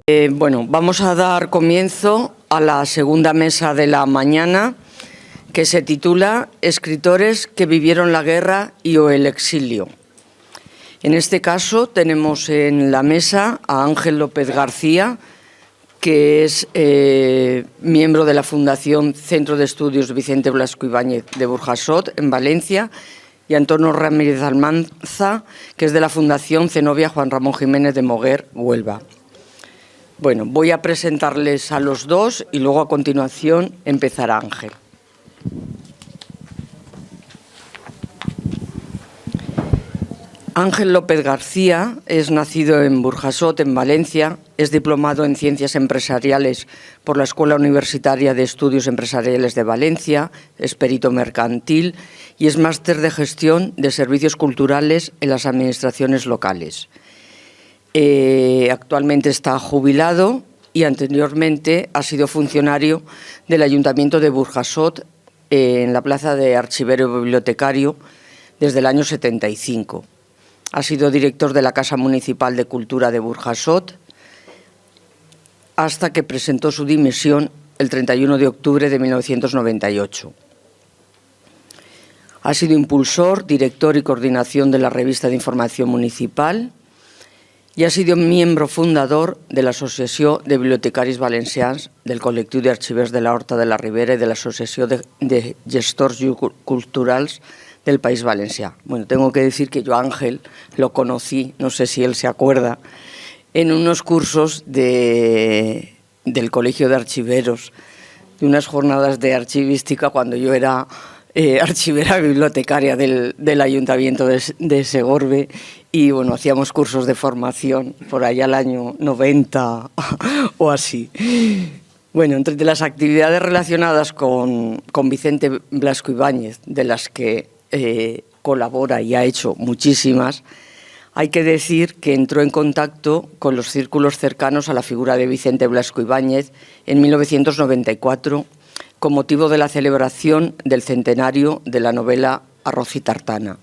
Bueno, vamos a dar comienzo a la segunda mesa de la mañana, que se titula Escritores que vivieron la guerra y o el exilio. En este caso tenemos en la mesa a Ángel López García, que es miembro de la Fundación Centro de Estudios Vicente Blasco Ibáñez de Burjasot, en Valencia, y Antonio Ramírez Almanza, que es de la Fundación Zenobia Juan Ramón Jiménez de Moguer, Huelva. Bueno, voy a presentarles a los dos y luego a continuación empezará Ángel. Ángel López García es nacido en Burjasot, en Valencia, es diplomado en Ciencias Empresariales por la Escuela Universitaria de Estudios Empresariales de Valencia, es perito mercantil y es máster de Gestión de Servicios Culturales en las administraciones locales. Actualmente está jubilado y anteriormente ha sido funcionario del Ayuntamiento de Burjasot en la plaza de archivero y bibliotecario desde el año 75. Ha sido director de la Casa Municipal de Cultura de Burjasot hasta que presentó su dimisión el 31 de octubre de 1998. Ha sido impulsor, director y coordinación de la Revista de Información Municipal y ha sido miembro fundador de l'Associació de Bibliotecaris Valencians, del Col·lectiu d'Arxivers de la Horta de la Ribera y de l'Associació de Gestors Culturals del País Valencià. Bueno, tengo que decir que yo a Ángel lo conocí, no sé si él se acuerda, en unos cursos del Colegio de Archiveros, de unas jornadas de archivística cuando yo era archivera bibliotecaria del Ayuntamiento de Segorbe y bueno, hacíamos cursos de formación por allá al año 90 o así. Bueno, entre las actividades relacionadas con Vicente Blasco Ibáñez, de las que colabora y ha hecho muchísimas, hay que decir que entró en contacto con los círculos cercanos a la figura de Vicente Blasco Ibáñez en 1994 con motivo de la celebración del centenario de la novela Arroz y Tartana.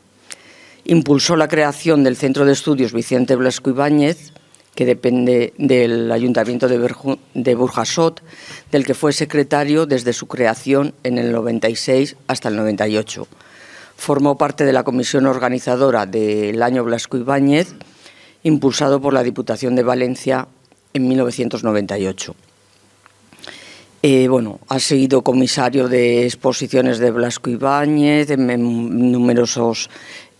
Impulsó la creación del Centro de Estudios Vicente Blasco Ibáñez, que depende del Ayuntamiento de Burjasot, del que fue secretario desde su creación en el 96 hasta el 98. Formó parte de la comisión organizadora del Año Blasco Ibáñez, impulsado por la Diputación de Valencia en 1998. Bueno, ha sido comisario de exposiciones de Blasco Ibáñez en numerosos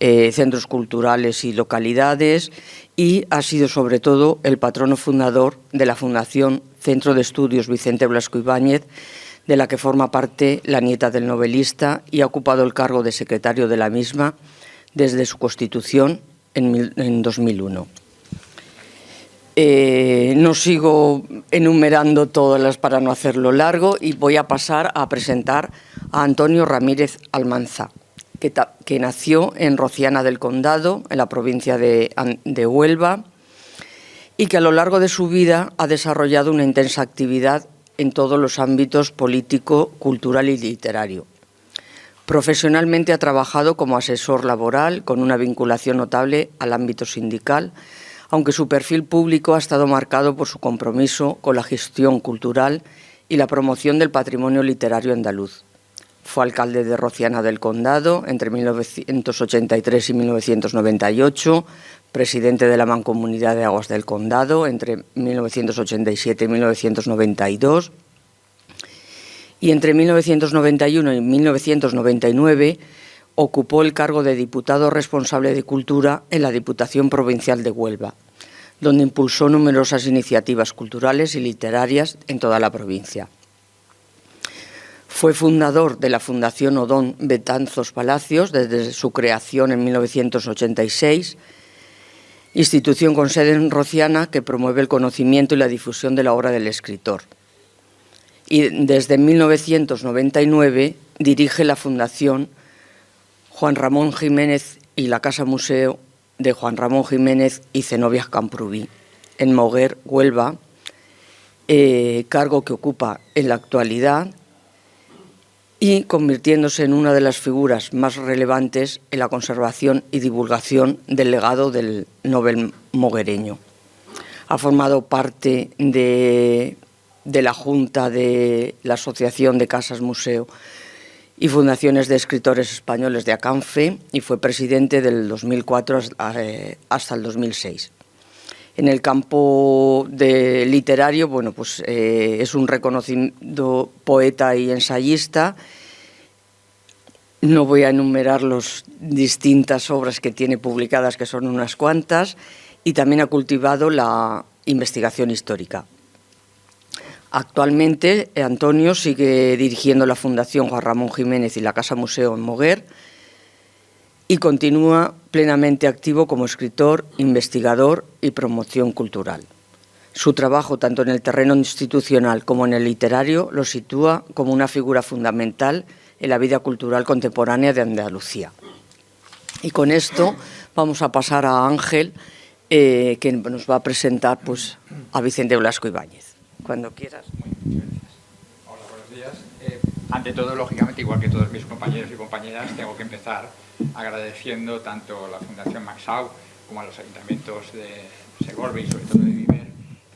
centros culturales y localidades y ha sido sobre todo el patrono fundador de la Fundación Centro de Estudios Vicente Blasco Ibáñez, de la que forma parte la nieta del novelista y ha ocupado el cargo de secretario de la misma desde su constitución en 2001. No sigo enumerando todas las para no hacerlo largo y voy a pasar a presentar a Antonio Ramírez Almanza, que nació en Rociana del Condado, en la provincia de Huelva, y que a lo largo de su vida ha desarrollado una intensa actividad en todos los ámbitos político, cultural y literario. Profesionalmente ha trabajado como asesor laboral con una vinculación notable al ámbito sindical, aunque su perfil público ha estado marcado por su compromiso con la gestión cultural y la promoción del patrimonio literario andaluz. Fue alcalde de Rociana del Condado entre 1983 y 1998, presidente de la Mancomunidad de Aguas del Condado entre 1987 y 1992 y entre 1991 y 1999 ocupó el cargo de diputado responsable de Cultura en la Diputación Provincial de Huelva, donde impulsó numerosas iniciativas culturales y literarias en toda la provincia. Fue fundador de la Fundación Odón Betanzos Palacios desde su creación en 1986, institución con sede en Rociana que promueve el conocimiento y la difusión de la obra del escritor. Y desde 1999 dirige la Fundación Juan Ramón Jiménez y la Casa Museo de Juan Ramón Jiménez y Zenobia Camprubí, en Moguer, Huelva, cargo que ocupa en la actualidad y convirtiéndose en una de las figuras más relevantes en la conservación y divulgación del legado del Nobel moguereño. Ha formado parte de la Junta de la Asociación de Casas Museo y Fundaciones de Escritores Españoles de ACANFE y fue presidente del 2004 hasta el 2006. En el campo literario, bueno, pues es un reconocido poeta y ensayista. No voy a enumerar las distintas obras que tiene publicadas, que son unas cuantas, y también ha cultivado la investigación histórica. Actualmente, Antonio sigue dirigiendo la Fundación Juan Ramón Jiménez y la Casa Museo en Moguer y continúa plenamente activo como escritor, investigador y promoción cultural. Su trabajo, tanto en el terreno institucional como en el literario, lo sitúa como una figura fundamental en la vida cultural contemporánea de Andalucía. Y con esto vamos a pasar a Ángel, que nos va a presentar pues, a Vicente Blasco Ibáñez. Cuando quieras. Muy bien, gracias. Hola, buenos días. Ante todo, lógicamente, igual que todos mis compañeros y compañeras, tengo que empezar agradeciendo tanto a la Fundación Maxau como a los ayuntamientos de Segorbe y sobre todo de Viver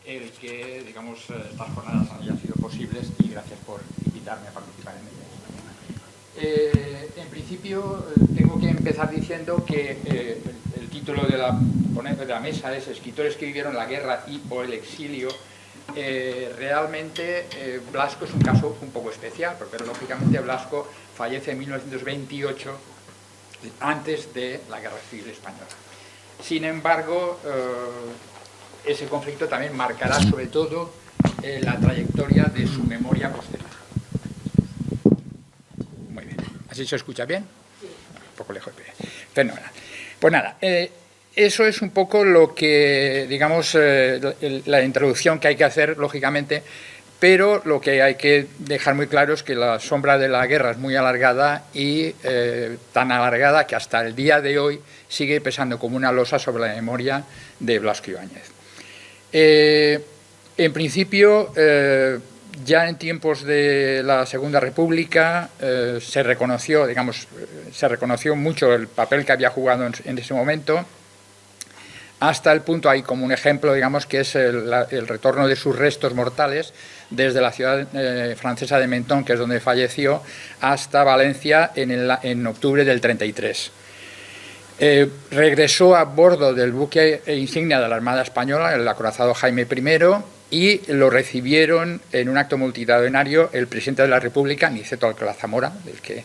el que, digamos, estas jornadas hayan sido posibles y gracias por invitarme a participar en ellas. En principio, tengo que empezar diciendo que el título de la mesa es Escritores que vivieron la guerra y o el exilio. Realmente Blasco es un caso un poco especial, porque lógicamente Blasco fallece en 1928, antes de la Guerra Civil Española. Sin embargo, ese conflicto también marcará sobre todo la trayectoria de su memoria posterior. Muy bien. ¿Así se escucha bien? Un poco lejos. Fenomenal. Pues nada, eso es un poco lo que, digamos, la introducción que hay que hacer, lógicamente, pero lo que hay que dejar muy claro es que la sombra de la guerra es muy alargada y tan alargada que hasta el día de hoy sigue pesando como una losa sobre la memoria de Blasco Ibáñez. En principio, ya en tiempos de la Segunda República se reconoció, digamos, mucho el papel que había jugado en ese momento, hasta el punto, hay como un ejemplo, digamos, que es el retorno de sus restos mortales desde la ciudad francesa de Menton, que es donde falleció, hasta Valencia en octubre del 33. Regresó a bordo del buque insignia de la Armada Española, el acorazado Jaime I, y lo recibieron en un acto multitudinario el presidente de la República, Niceto Alcalá Zamora, del que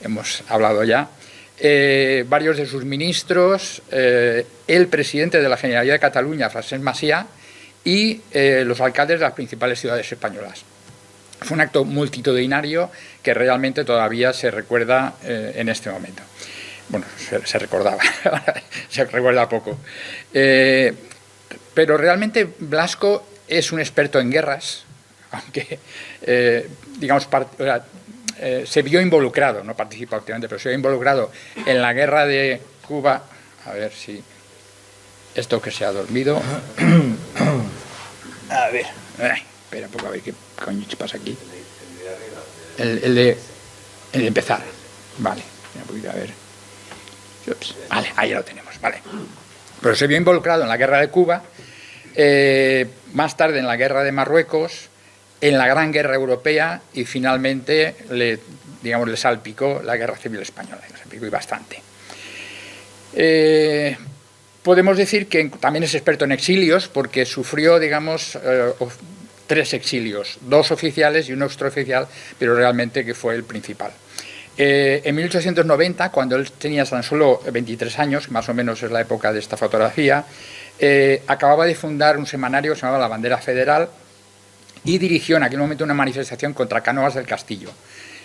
hemos hablado ya, varios de sus ministros, el presidente de la Generalidad de Cataluña, Francesc Macià, y los alcaldes de las principales ciudades españolas. Fue un acto multitudinario que realmente todavía se recuerda en este momento. Bueno, se recordaba, se recuerda poco. Pero realmente Blasco es un experto en guerras, aunque, digamos, se vio involucrado, no participó activamente, pero se vio involucrado en la guerra de Cuba. A ver si esto que se ha dormido. A ver, espera un poco a ver qué coño pasa aquí. El de empezar. Vale, un poquito, a ver. Ups, vale, ahí lo tenemos, vale. Pero se vio involucrado en la guerra de Cuba, más tarde en la guerra de Marruecos, en la Gran Guerra Europea y finalmente le salpicó la Guerra Civil Española, le salpicó y bastante. Podemos decir que también es experto en exilios porque sufrió, digamos, 3 exilios, 2 oficiales y 1 extraoficial, pero realmente que fue el principal. En 1890, cuando él tenía tan solo 23 años, más o menos es la época de esta fotografía, acababa de fundar un semanario que se llamaba La Bandera Federal y dirigió en aquel momento una manifestación contra Cánovas del Castillo.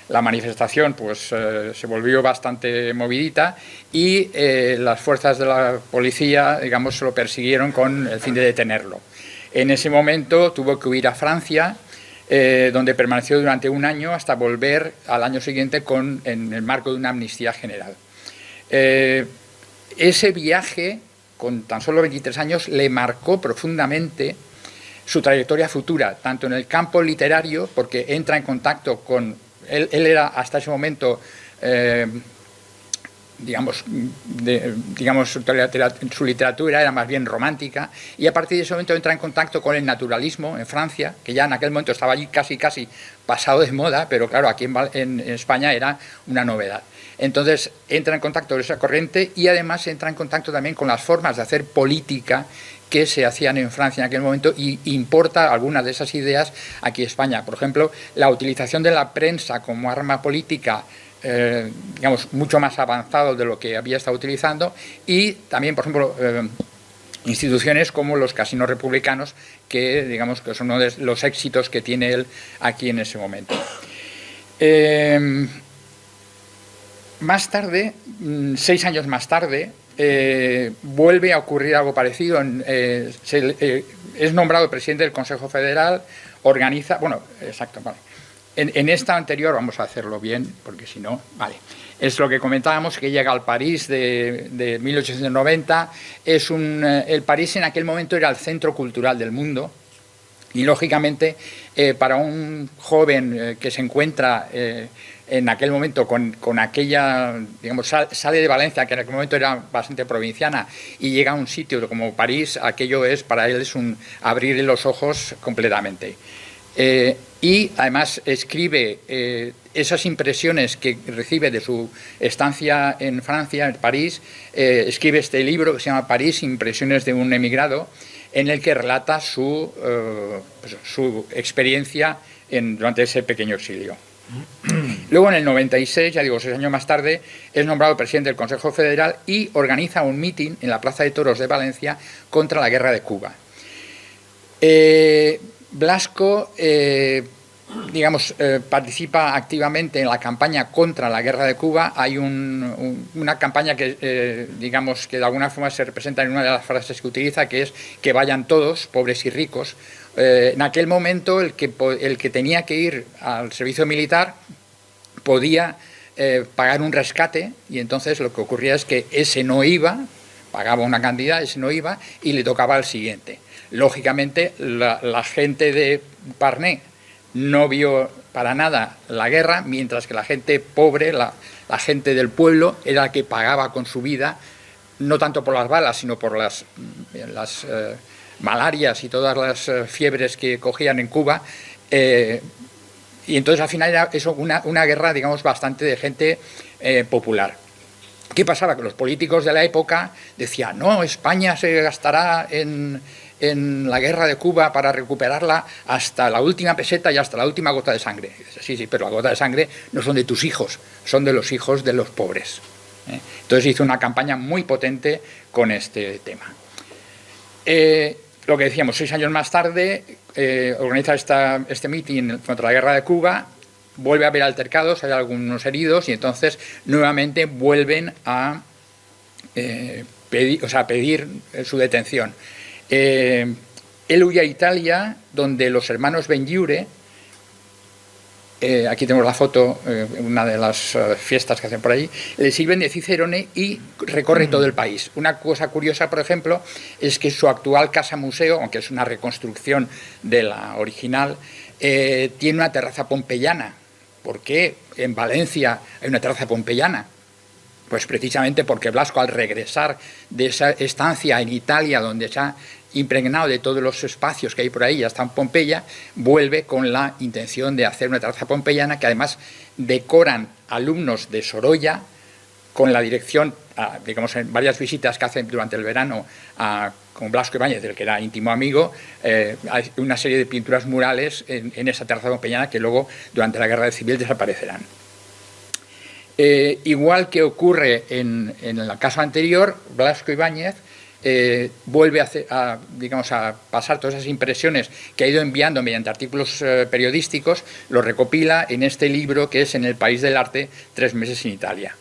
La manifestación pues, se volvió bastante movidita y las fuerzas de la policía, digamos, lo persiguieron con el fin de detenerlo. En ese momento tuvo que huir a Francia, donde permaneció durante 1 año hasta volver al año siguiente en el marco de una amnistía general. Ese viaje, con tan solo 23 años, le marcó profundamente su trayectoria futura, tanto en el campo literario, porque entra en contacto con... Él era hasta ese momento su literatura era más bien romántica, y a partir de ese momento entra en contacto con el naturalismo en Francia, que ya en aquel momento estaba allí casi pasado de moda, pero claro, aquí en España era una novedad. Entonces entra en contacto con esa corriente y además entra en contacto también con las formas de hacer política que se hacían en Francia en aquel momento, y importa algunas de esas ideas aquí a España. Por ejemplo, la utilización de la prensa como arma política, mucho más avanzado de lo que había estado utilizando, y también, por ejemplo, instituciones como los casinos republicanos, que son uno de los éxitos que tiene él aquí en ese momento. Más tarde, 6 años más tarde, vuelve a ocurrir algo parecido. Es nombrado presidente del Consejo Federal, organiza... Bueno, exacto, vale. En esta anterior, vamos a hacerlo bien, porque si no, vale. Es lo que comentábamos, que llega al París de 1890. El París en aquel momento era el centro cultural del mundo, y lógicamente para un joven que se encuentra en aquel momento con aquella, sale de Valencia, que en aquel momento era bastante provinciana, y llega a un sitio como París, aquello para él es un abrirle los ojos completamente. Y además escribe esas impresiones que recibe de su estancia en Francia, en París. Escribe este libro que se llama París, impresiones de un emigrado, en el que relata su experiencia durante ese pequeño exilio. Luego, en el 96, 6 años más tarde, es nombrado presidente del Consejo Federal y organiza un mitin en la Plaza de Toros de Valencia contra la guerra de Cuba. Blasco, participa activamente en la campaña contra la guerra de Cuba. Hay una campaña que, que de alguna forma se representa en una de las frases que utiliza, que es que vayan todos, pobres y ricos. En aquel momento, el que tenía que ir al servicio militar podía pagar un rescate, y entonces lo que ocurría es que ese no iba, pagaba una cantidad, ese no iba, y le tocaba al siguiente. Lógicamente, la gente de Parné no vio para nada la guerra, mientras que la gente pobre, la gente del pueblo, era la que pagaba con su vida, no tanto por las balas, sino por las malarias y todas las fiebres que cogían en Cuba. Y entonces al final era eso una guerra, bastante de gente popular. ¿Qué pasaba? Que los políticos de la época decían: no, España se gastará en la guerra de Cuba para recuperarla hasta la última peseta y hasta la última gota de sangre. Sí, pero la gota de sangre no son de tus hijos, son de los hijos de los pobres. Entonces hizo una campaña muy potente con este tema. Lo que decíamos, 6 años más tarde, organiza este mitin contra la guerra de Cuba, vuelve a haber altercados, hay algunos heridos, y entonces nuevamente vuelven a pedir su detención. Él huye a Italia, donde los hermanos Benlliure, aquí tenemos la foto, una de las fiestas que hacen por allí, le sirven de cicerone y recorre todo el país. Una cosa curiosa, por ejemplo, es que su actual casa museo, aunque es una reconstrucción de la original, tiene una terraza pompeyana. ¿Por qué en Valencia hay una terraza pompeyana? Pues precisamente porque Blasco, al regresar de esa estancia en Italia, donde se ha impregnado de todos los espacios que hay por ahí, ya está en Pompeya, vuelve con la intención de hacer una terraza pompeyana, que además decoran alumnos de Sorolla, con la dirección, en varias visitas que hacen durante el verano con Blasco Ibáñez, del que era íntimo amigo. Hay una serie de pinturas murales en esa terraza pompeyana que luego, durante la Guerra Civil, desaparecerán. Igual que ocurre en el caso anterior, Blasco Ibáñez vuelve a pasar todas esas impresiones que ha ido enviando mediante artículos periodísticos, lo recopila en este libro que es En el país del arte, 3 meses en Italia.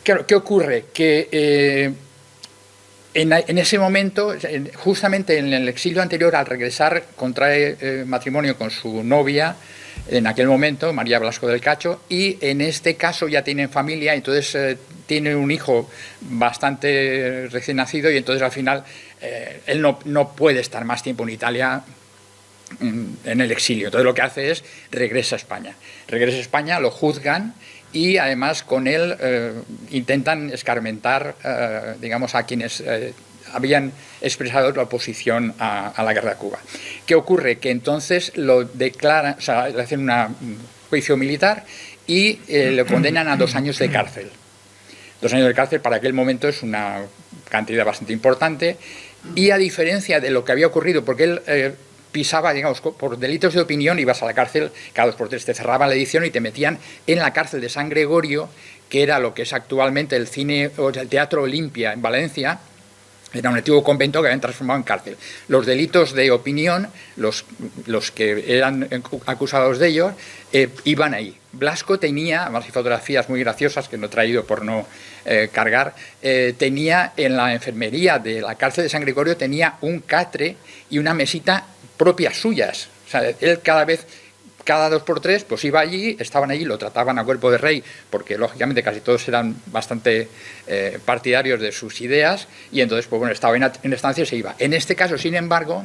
Claro, ¿qué ocurre? Que en ese momento, justamente en el exilio anterior, al regresar, contrae matrimonio con su novia, en aquel momento, María Blasco del Cacho, y en este caso ya tienen familia, entonces tiene un hijo bastante recién nacido, y entonces al final él no puede estar más tiempo en Italia, en el exilio. Entonces lo que hace es regresa a España. Regresa a España, lo juzgan y además con él intentan escarmentar, digamos, a quienes habían expresado la oposición a la guerra de Cuba. ¿Qué ocurre? Que entonces lo declaran, o sea, le hacen un juicio militar y lo condenan a 2 años de cárcel. 2 años de cárcel para aquel momento es una cantidad bastante importante, y a diferencia de lo que había ocurrido, porque él pisaba, digamos, por delitos de opinión, ibas a la cárcel cada 2 por 3, te cerraban la edición y te metían en la cárcel de San Gregorio, que era lo que es actualmente el cine o el Teatro Olimpia en Valencia. Era un antiguo convento que habían transformado en cárcel. Los delitos de opinión, los que eran acusados de ellos, iban ahí. Blasco tenía, además hay fotografías muy graciosas que no he traído por no cargar, tenía en la enfermería de la cárcel de San Gregorio, tenía un catre y una mesita propias suyas. O sea, él cada 2 por 3, pues iba allí, estaban allí, lo trataban a cuerpo de rey, porque lógicamente casi todos eran bastante partidarios de sus ideas, y entonces, pues bueno, estaba en estancia y se iba. En este caso, sin embargo,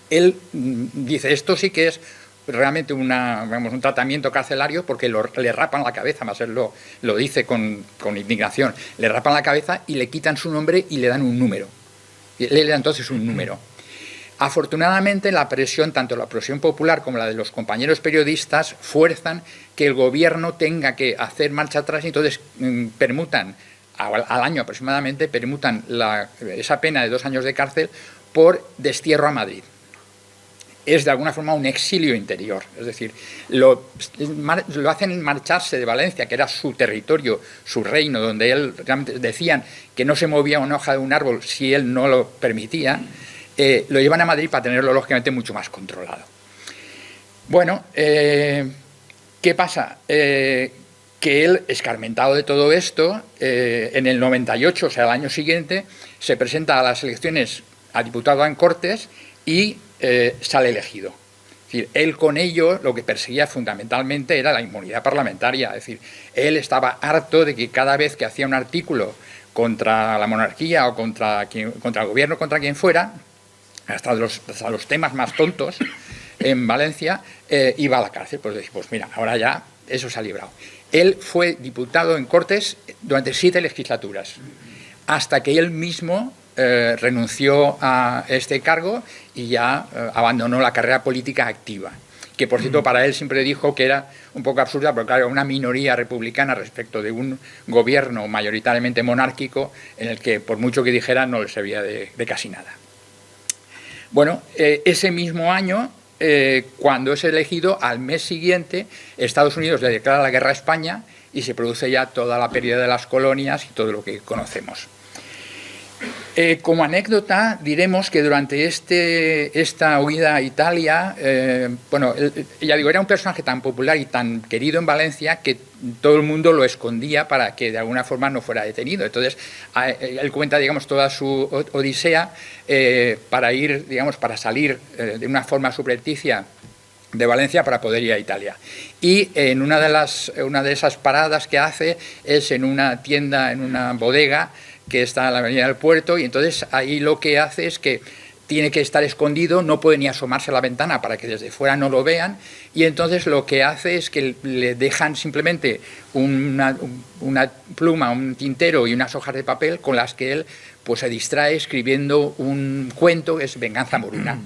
él dice, esto sí que es realmente un tratamiento carcelario, porque le rapan la cabeza, más él lo dice con indignación, le rapan la cabeza y le quitan su nombre y le dan un número. Y le dan entonces un número. Afortunadamente, la presión, tanto la presión popular como la de los compañeros periodistas, fuerzan que el gobierno tenga que hacer marcha atrás, y entonces permutan, al año aproximadamente, permutan esa pena de 2 años de cárcel por destierro a Madrid. Es de alguna forma un exilio interior, es decir, lo hacen marcharse de Valencia, que era su territorio, su reino, donde él realmente decían que no se movía una hoja de un árbol si él no lo permitía. Lo llevan a Madrid para tenerlo lógicamente mucho más controlado. Bueno, ¿qué pasa? Que él, escarmentado de todo esto, en el 98, o sea, el año siguiente, se presenta a las elecciones a diputado en Cortes y sale elegido. Es decir, él con ello lo que perseguía fundamentalmente era la inmunidad parlamentaria. Es decir, él estaba harto de que cada vez que hacía un artículo contra la monarquía o contra el gobierno, contra quien fuera, hasta los temas más tontos en Valencia, iba a la cárcel. Pues mira, ahora ya eso se ha librado. Él fue diputado en Cortes durante 7 legislaturas, hasta que él mismo renunció a este cargo y ya abandonó la carrera política activa, que por cierto para él siempre dijo que era un poco absurda, porque claro, una minoría republicana respecto de un gobierno mayoritariamente monárquico en el que por mucho que dijera no le servía de casi nada. Bueno, ese mismo año, cuando es elegido, al mes siguiente, Estados Unidos le declara la guerra a España y se produce ya toda la pérdida de las colonias y todo lo que conocemos. Como anécdota, diremos que durante esta huida a Italia, bueno, ya digo, era un personaje tan popular y tan querido en Valencia que todo el mundo lo escondía para que de alguna forma no fuera detenido. Entonces, él cuenta, digamos, toda su odisea para ir, digamos, para salir de una forma subrepticia de Valencia para poder ir a Italia. Y en una de esas paradas que hace es en una tienda, en una bodega que está en la avenida del Puerto, y entonces ahí lo que hace es que tiene que estar escondido, no puede ni asomarse a la ventana para que desde fuera no lo vean, y entonces lo que hace es que le dejan simplemente una pluma, un tintero y unas hojas de papel con las que él pues se distrae escribiendo un cuento que es Venganza Moruna.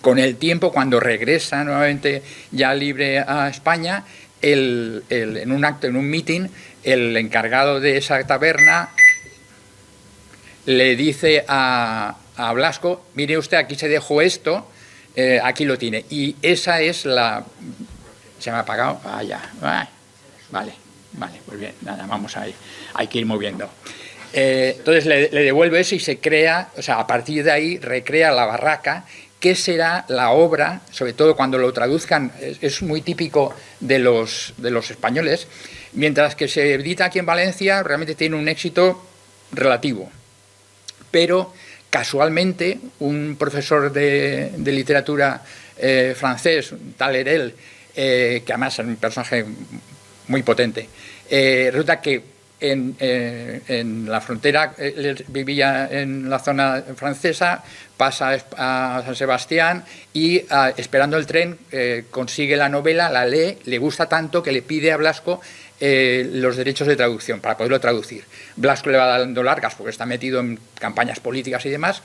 Con el tiempo, cuando regresa nuevamente ya libre a España, en un acto, en un meeting, el encargado de esa taberna le dice a Blasco, mire usted, aquí se dejó esto, aquí lo tiene. Y esa es la... ¿Se me ha apagado? Ah, ya. Vale, pues bien, nada, vamos a ir. Hay que ir moviendo. Entonces le devuelve eso y se crea, o sea, a partir de ahí recrea la barraca, que será la obra, sobre todo cuando lo traduzcan, es muy típico de los españoles, mientras que se edita aquí en Valencia, realmente tiene un éxito relativo. Pero casualmente un profesor de literatura francés, un tal Herel, que además es un personaje muy potente, resulta que en la frontera, él vivía en la zona francesa, pasa a San Sebastián y esperando el tren consigue la novela, la lee, le gusta tanto que le pide a Blasco los derechos de traducción para poderlo traducir. Blasco le va dando largas porque está metido en campañas políticas y demás,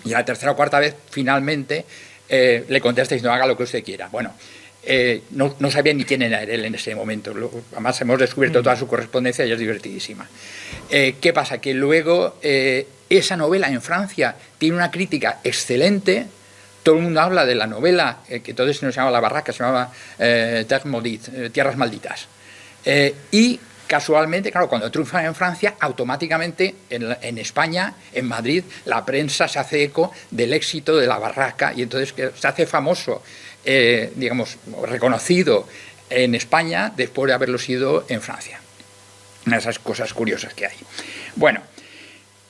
y a la tercera o cuarta vez finalmente le contesta diciendo haga lo que usted quiera. Bueno, no sabía ni quién era él en ese momento. Además hemos descubierto toda su correspondencia y es divertidísima. ¿Qué pasa? Que luego esa novela en Francia tiene una crítica excelente. Todo el mundo habla de la novela, que entonces no se llamaba La Barraca, se llamaba Terre Maudite, Tierras Malditas. Y casualmente, claro, cuando triunfan en Francia, automáticamente en España, en Madrid, la prensa se hace eco del éxito de La Barraca y entonces se hace famoso, digamos, reconocido en España después de haberlo sido en Francia. Una de esas cosas curiosas que hay. Bueno,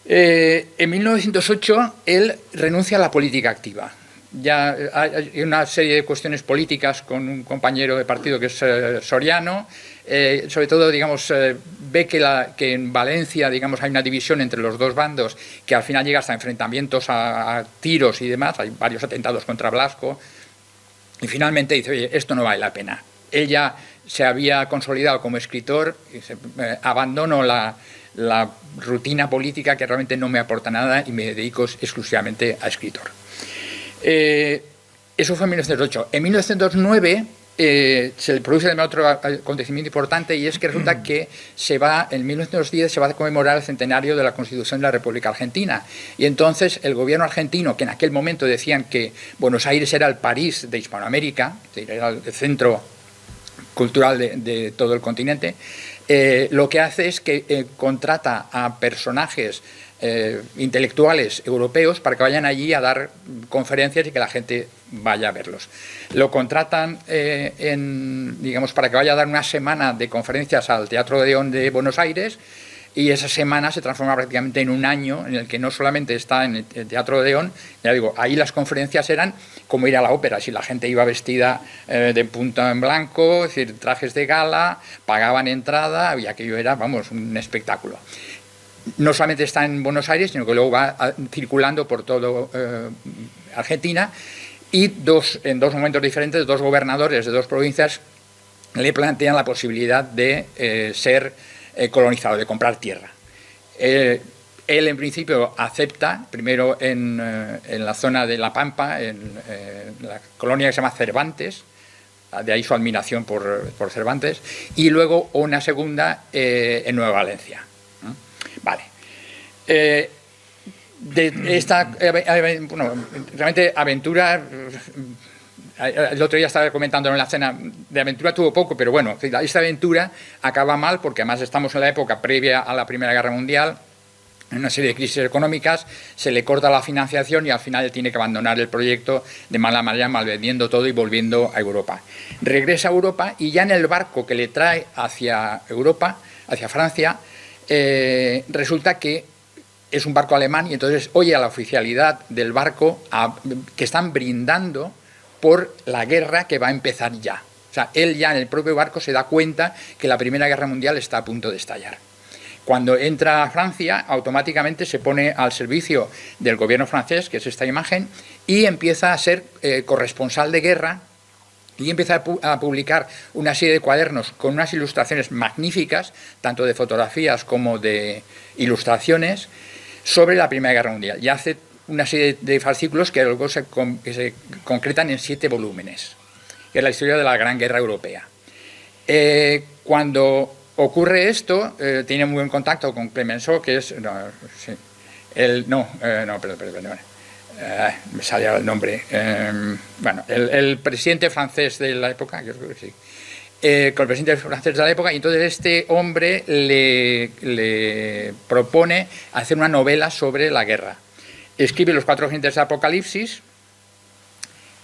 en 1908 él renuncia a la política activa. Ya hay una serie de cuestiones políticas con un compañero de partido que es Soriano. Sobre todo, digamos, ve que en Valencia, digamos, hay una división entre los dos bandos que al final llega hasta enfrentamientos a tiros y demás. Hay varios atentados contra Blasco. Y finalmente dice, oye, esto no vale la pena. Ella se había consolidado como escritor y dice, abandono la rutina política que realmente no me aporta nada y me dedico exclusivamente a escritor. Eso fue en 1908. En 1909 se le produce además otro acontecimiento importante, y es que resulta que en 1910 se va a conmemorar el centenario de la Constitución de la República Argentina, y entonces el gobierno argentino, que en aquel momento decían que Buenos Aires era el París de Hispanoamérica, era el centro cultural de todo el continente, lo que hace es que contrata a personajes intelectuales europeos para que vayan allí a dar conferencias y que la gente vaya a verlos. Lo contratan digamos, para que vaya a dar una semana de conferencias al Teatro Odeón de Buenos Aires, y esa semana se transforma prácticamente en un año en el que no solamente está en el Teatro Odeón, ya digo, ahí las conferencias eran como ir a la ópera, si la gente iba vestida de punto en blanco, es decir, trajes de gala, pagaban entrada, y aquello era, vamos, un espectáculo. No solamente está en Buenos Aires, sino que luego va circulando por todo Argentina, y en dos momentos diferentes, dos gobernadores de dos provincias le plantean la posibilidad de ser colonizado, de comprar tierra. Él en principio acepta, primero en la zona de La Pampa, en la colonia que se llama Cervantes, de ahí su admiración por Cervantes, y luego una segunda en Nueva Valencia. Vale. De esta bueno, realmente aventura, el otro día estaba comentando en la cena, de aventura tuvo poco, pero bueno, esta aventura acaba mal porque además estamos en la época previa a la Primera Guerra Mundial, en una serie de crisis económicas, se le corta la financiación y al final él tiene que abandonar el proyecto de mala manera, malvendiendo todo y volviendo a Europa. Regresa a Europa y ya en el barco que le trae hacia Europa, hacia Francia, resulta que es un barco alemán, y entonces oye a la oficialidad del barco que están brindando por la guerra que va a empezar ya. O sea, él ya en el propio barco se da cuenta que la Primera Guerra Mundial está a punto de estallar. Cuando entra a Francia, automáticamente se pone al servicio del gobierno francés, que es esta imagen, y empieza a ser corresponsal de guerra, y empieza a publicar una serie de cuadernos con unas ilustraciones magníficas, tanto de fotografías como de ilustraciones, sobre la Primera Guerra Mundial. Y hace una serie de fascículos que luego se concretan en 7 volúmenes, que es la historia de la Gran Guerra Europea. Cuando ocurre esto, tiene muy buen contacto con Clemenceau, que es... perdón. Me salía el nombre. Bueno, el presidente francés de la época, yo creo que sí. Con el presidente francés de la época, y entonces este hombre le propone hacer una novela sobre la guerra. Escribe Los 4 jinetes de Apocalipsis,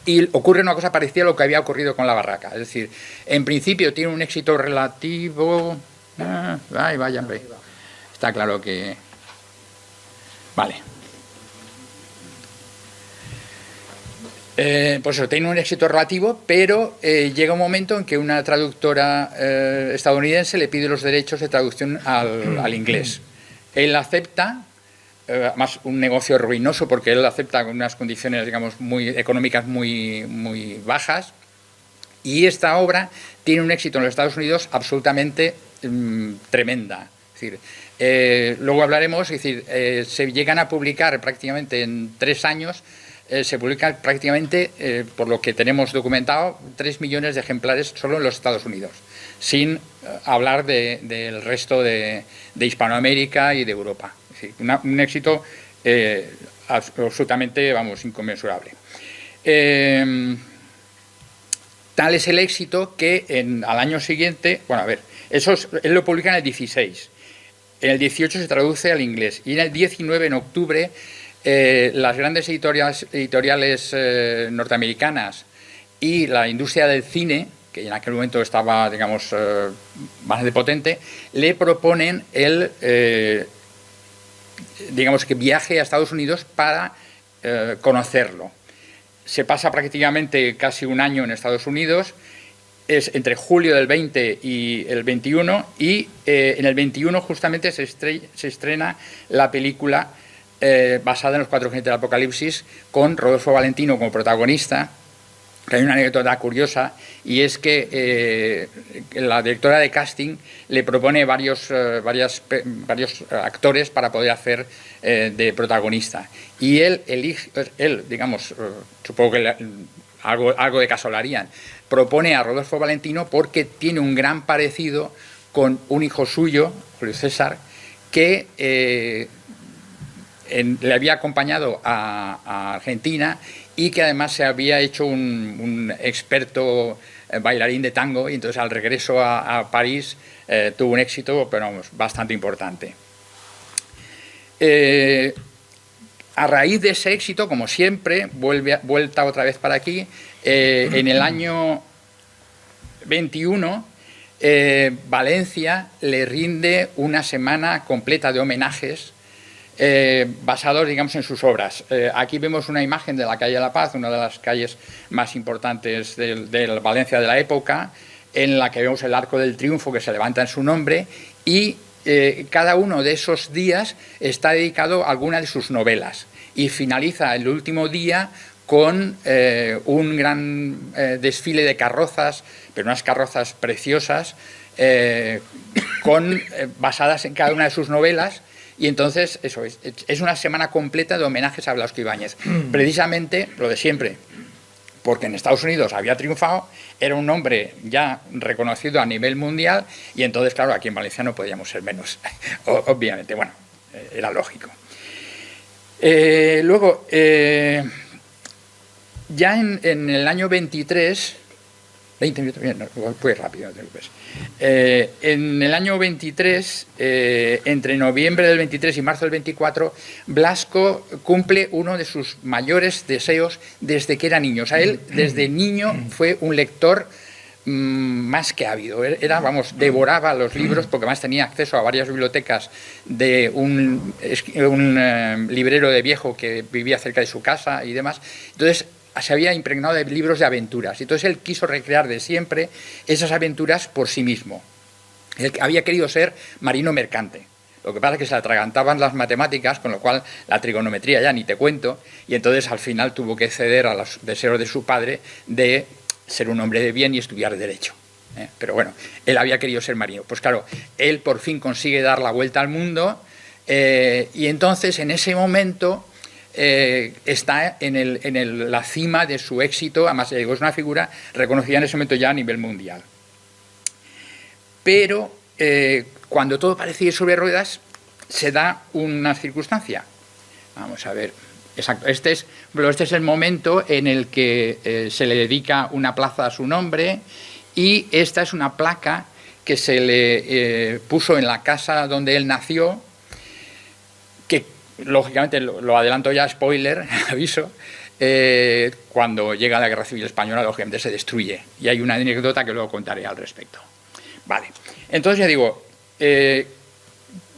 y ocurre una cosa parecida a lo que había ocurrido con La Barraca. Es decir, en principio tiene un éxito relativo... Está claro que... Vale. Pues eso, tiene un éxito relativo, pero llega un momento en que una traductora estadounidense le pide los derechos de traducción al inglés. Él acepta, además un negocio ruinoso porque él acepta con unas condiciones, digamos, económicas muy bajas, y esta obra tiene un éxito en los Estados Unidos absolutamente tremenda. Es decir, luego hablaremos, es decir, se llegan a publicar prácticamente en 3 años, se publican prácticamente, por lo que tenemos documentado, 3 millones de ejemplares solo en los Estados Unidos, sin hablar del resto de Hispanoamérica y de Europa. Es decir, un éxito absolutamente, vamos, inconmensurable. Tal es el éxito que al año siguiente, bueno, a ver, él lo publica en el 16, en el 18 se traduce al inglés, y en el 19, en octubre, las grandes editoriales norteamericanas y la industria del cine, que en aquel momento estaba, digamos, bastante potente, le proponen digamos, que viaje a Estados Unidos para conocerlo. Se pasa prácticamente casi un año en Estados Unidos, es entre julio del 20 y el 21, y en el 21 justamente se estrena la película basada en los 4 jinetes del Apocalipsis, con Rodolfo Valentino como protagonista. Hay una anécdota curiosa, y es que la directora de casting le propone varios actores para poder hacer de protagonista, y él digamos, supongo que algo de caso lo harían, propone a Rodolfo Valentino porque tiene un gran parecido con un hijo suyo, Julio César, que le había acompañado a Argentina, y que además se había hecho un experto bailarín de tango, y entonces al regreso a París tuvo un éxito, pero vamos, bastante importante. A raíz de ese éxito, como siempre, vuelta otra vez para aquí, en el año 21, Valencia le rinde una semana completa de homenajes basados, digamos, en sus obras. Aquí vemos una imagen de la calle de la Paz, una de las calles más importantes de Valencia de la época, en la que vemos el Arco del Triunfo que se levanta en su nombre, y cada uno de esos días está dedicado a alguna de sus novelas, y finaliza el último día con un gran desfile de carrozas, pero unas carrozas preciosas, basadas en cada una de sus novelas. Y entonces, eso es una semana completa de homenajes a Blasco Ibáñez. Precisamente lo de siempre, porque en Estados Unidos había triunfado, era un nombre ya reconocido a nivel mundial, y entonces, claro, aquí en Valencia no podíamos ser menos, obviamente, bueno, era lógico. Luego, ya en el año 23... 20 minutos, bien, no, fue rápido, no te preocupes. En el año 23, entre noviembre del 23 y marzo del 24, Blasco cumple uno de sus mayores deseos desde que era niño. O sea, él desde niño fue un lector más que ávido. Vamos, devoraba los libros, porque además tenía acceso a varias bibliotecas de un librero de viejo que vivía cerca de su casa y demás. Entonces, se había impregnado de libros de aventuras. Entonces él quiso recrear de siempre esas aventuras por sí mismo. Él había querido ser marino mercante. Lo que pasa es que se le atragantaban las matemáticas, con lo cual la trigonometría ya ni te cuento, y entonces al final tuvo que ceder a los deseos de su padre de ser un hombre de bien y estudiar Derecho. Pero bueno, él había querido ser marino. Pues claro, él por fin consigue dar la vuelta al mundo, y entonces en ese momento está en la cima de su éxito. Además, es una figura reconocida en ese momento ya a nivel mundial. Pero cuando todo parecía ir sobre ruedas, se da una circunstancia. Vamos a ver. Exacto. Este es el momento en el que se le dedica una plaza a su nombre, y esta es una placa que se le puso en la casa donde él nació, que lógicamente, lo adelanto ya, spoiler, aviso, cuando llega la Guerra Civil Española, lógicamente se destruye, y hay una anécdota que luego contaré al respecto. Vale, entonces ya digo,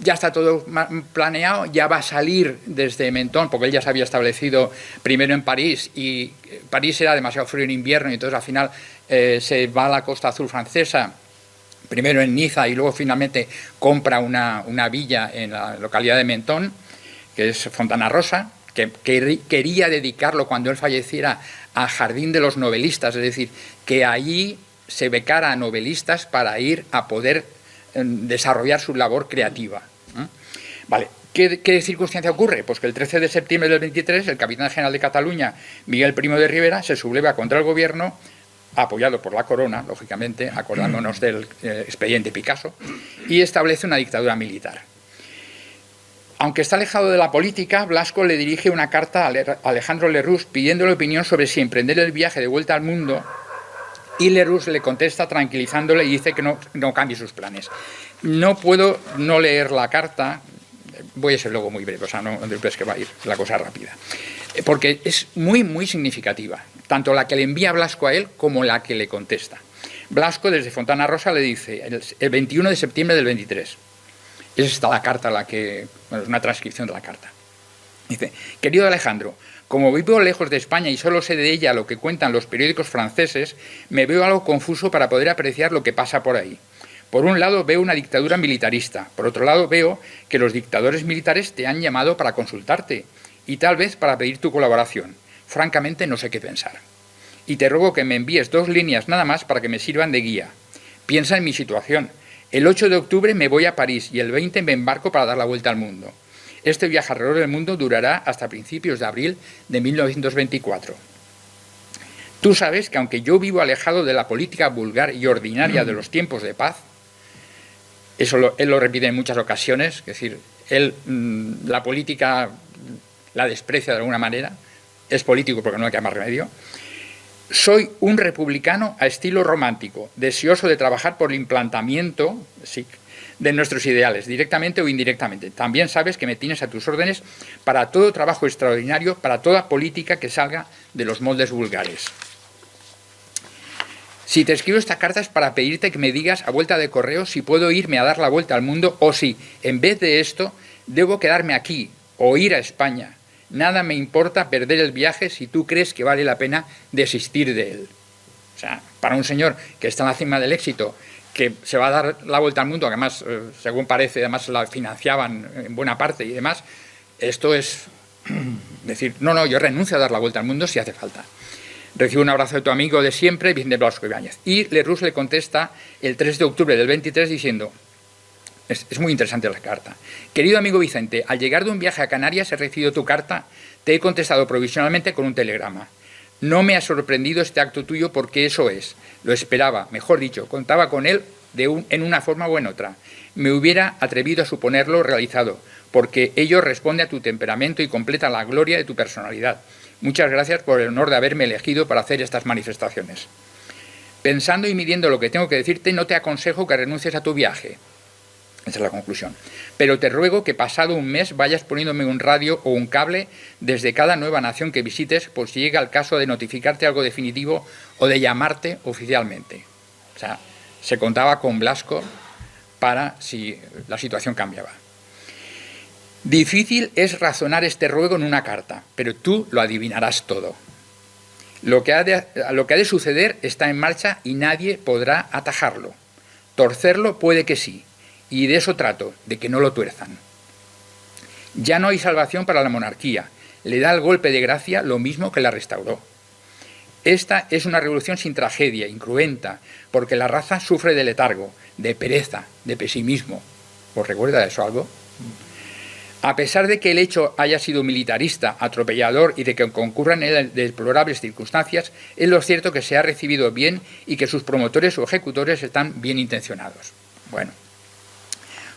ya está todo planeado, ya va a salir desde Mentón, porque él ya se había establecido primero en París, y París era demasiado frío en invierno, y entonces al final se va a la Costa Azul francesa, primero en Niza, y luego finalmente compra una villa en la localidad de Mentón, que es Fontana Rosa, que quería dedicarlo cuando él falleciera al Jardín de los Novelistas, es decir, que allí se becara a novelistas para ir a poder desarrollar su labor creativa. Vale, ¿qué circunstancia ocurre? Pues que el 13 de septiembre del 23 el capitán general de Cataluña, Miguel Primo de Rivera, se subleva contra el gobierno, apoyado por la corona, lógicamente, acordándonos del expediente Picasso, y establece una dictadura militar. Aunque está alejado de la política, Blasco le dirige una carta a Alejandro Lerroux pidiéndole opinión sobre si emprender el viaje de vuelta al mundo, y Lerroux le contesta tranquilizándole y dice que no cambie sus planes. No puedo no leer la carta, voy a ser luego muy breve, o sea, no es que va a ir la cosa rápida, porque es muy, muy significativa, tanto la que le envía Blasco a él como la que le contesta. Blasco desde Fontana Rosa le dice, el 21 de septiembre del 23, es esta la carta, es una transcripción de la carta. Dice, querido Alejandro, como vivo lejos de España y solo sé de ella lo que cuentan los periódicos franceses, me veo algo confuso para poder apreciar lo que pasa por ahí. Por un lado veo una dictadura militarista, por otro lado veo que los dictadores militares te han llamado para consultarte y tal vez para pedir tu colaboración. Francamente no sé qué pensar. Y te ruego que me envíes 2 líneas nada más para que me sirvan de guía. Piensa en mi situación. El 8 de octubre me voy a París y el 20 me embarco para dar la vuelta al mundo. Este viaje alrededor del mundo durará hasta principios de abril de 1924. Tú sabes que aunque yo vivo alejado de la política vulgar y ordinaria de los tiempos de paz, él lo repite en muchas ocasiones, es decir, él la política la desprecia de alguna manera, es político porque no le queda más remedio. Soy un republicano a estilo romántico, deseoso de trabajar por el implantamiento de nuestros ideales, directamente o indirectamente. También sabes que me tienes a tus órdenes para todo trabajo extraordinario, para toda política que salga de los moldes vulgares. Si te escribo esta carta es para pedirte que me digas a vuelta de correo si puedo irme a dar la vuelta al mundo o si, en vez de esto, debo quedarme aquí o ir a España. Nada me importa perder el viaje si tú crees que vale la pena desistir de él. O sea, para un señor que está en la cima del éxito, que se va a dar la vuelta al mundo, que además, según parece, además la financiaban en buena parte y demás, esto es decir, no, yo renuncio a dar la vuelta al mundo si hace falta. Recibo un abrazo de tu amigo de siempre, Vicente Blasco Ibáñez. Y Lerroux le contesta el 3 de octubre del 23 diciendo, es muy interesante la carta. Querido amigo Vicente, al llegar de un viaje a Canarias he recibido tu carta, te he contestado provisionalmente con un telegrama. No me ha sorprendido este acto tuyo porque eso es. Lo esperaba, mejor dicho, contaba con él en una forma o en otra. Me hubiera atrevido a suponerlo realizado, porque ello responde a tu temperamento y completa la gloria de tu personalidad. Muchas gracias por el honor de haberme elegido para hacer estas manifestaciones. Pensando y midiendo lo que tengo que decirte, no te aconsejo que renuncies a tu viaje. Esa es la conclusión. Pero te ruego que pasado un mes vayas poniéndome un radio o un cable desde cada nueva nación que visites por si llega el caso de notificarte algo definitivo o de llamarte oficialmente. O sea, se contaba con Blasco para si la situación cambiaba. Difícil es razonar este ruego en una carta, pero tú lo adivinarás todo. Lo que ha de suceder está en marcha y nadie podrá atajarlo. Torcerlo puede que sí. Y de eso trato, de que no lo tuerzan. Ya no hay salvación para la monarquía. Le da el golpe de gracia lo mismo que la restauró. Esta es una revolución sin tragedia, incruenta, porque la raza sufre de letargo, de pereza, de pesimismo. ¿Os recuerda eso algo? A pesar de que el hecho haya sido militarista, atropellador y de que concurran en él deplorables circunstancias, es lo cierto que se ha recibido bien y que sus promotores o ejecutores están bien intencionados. Bueno.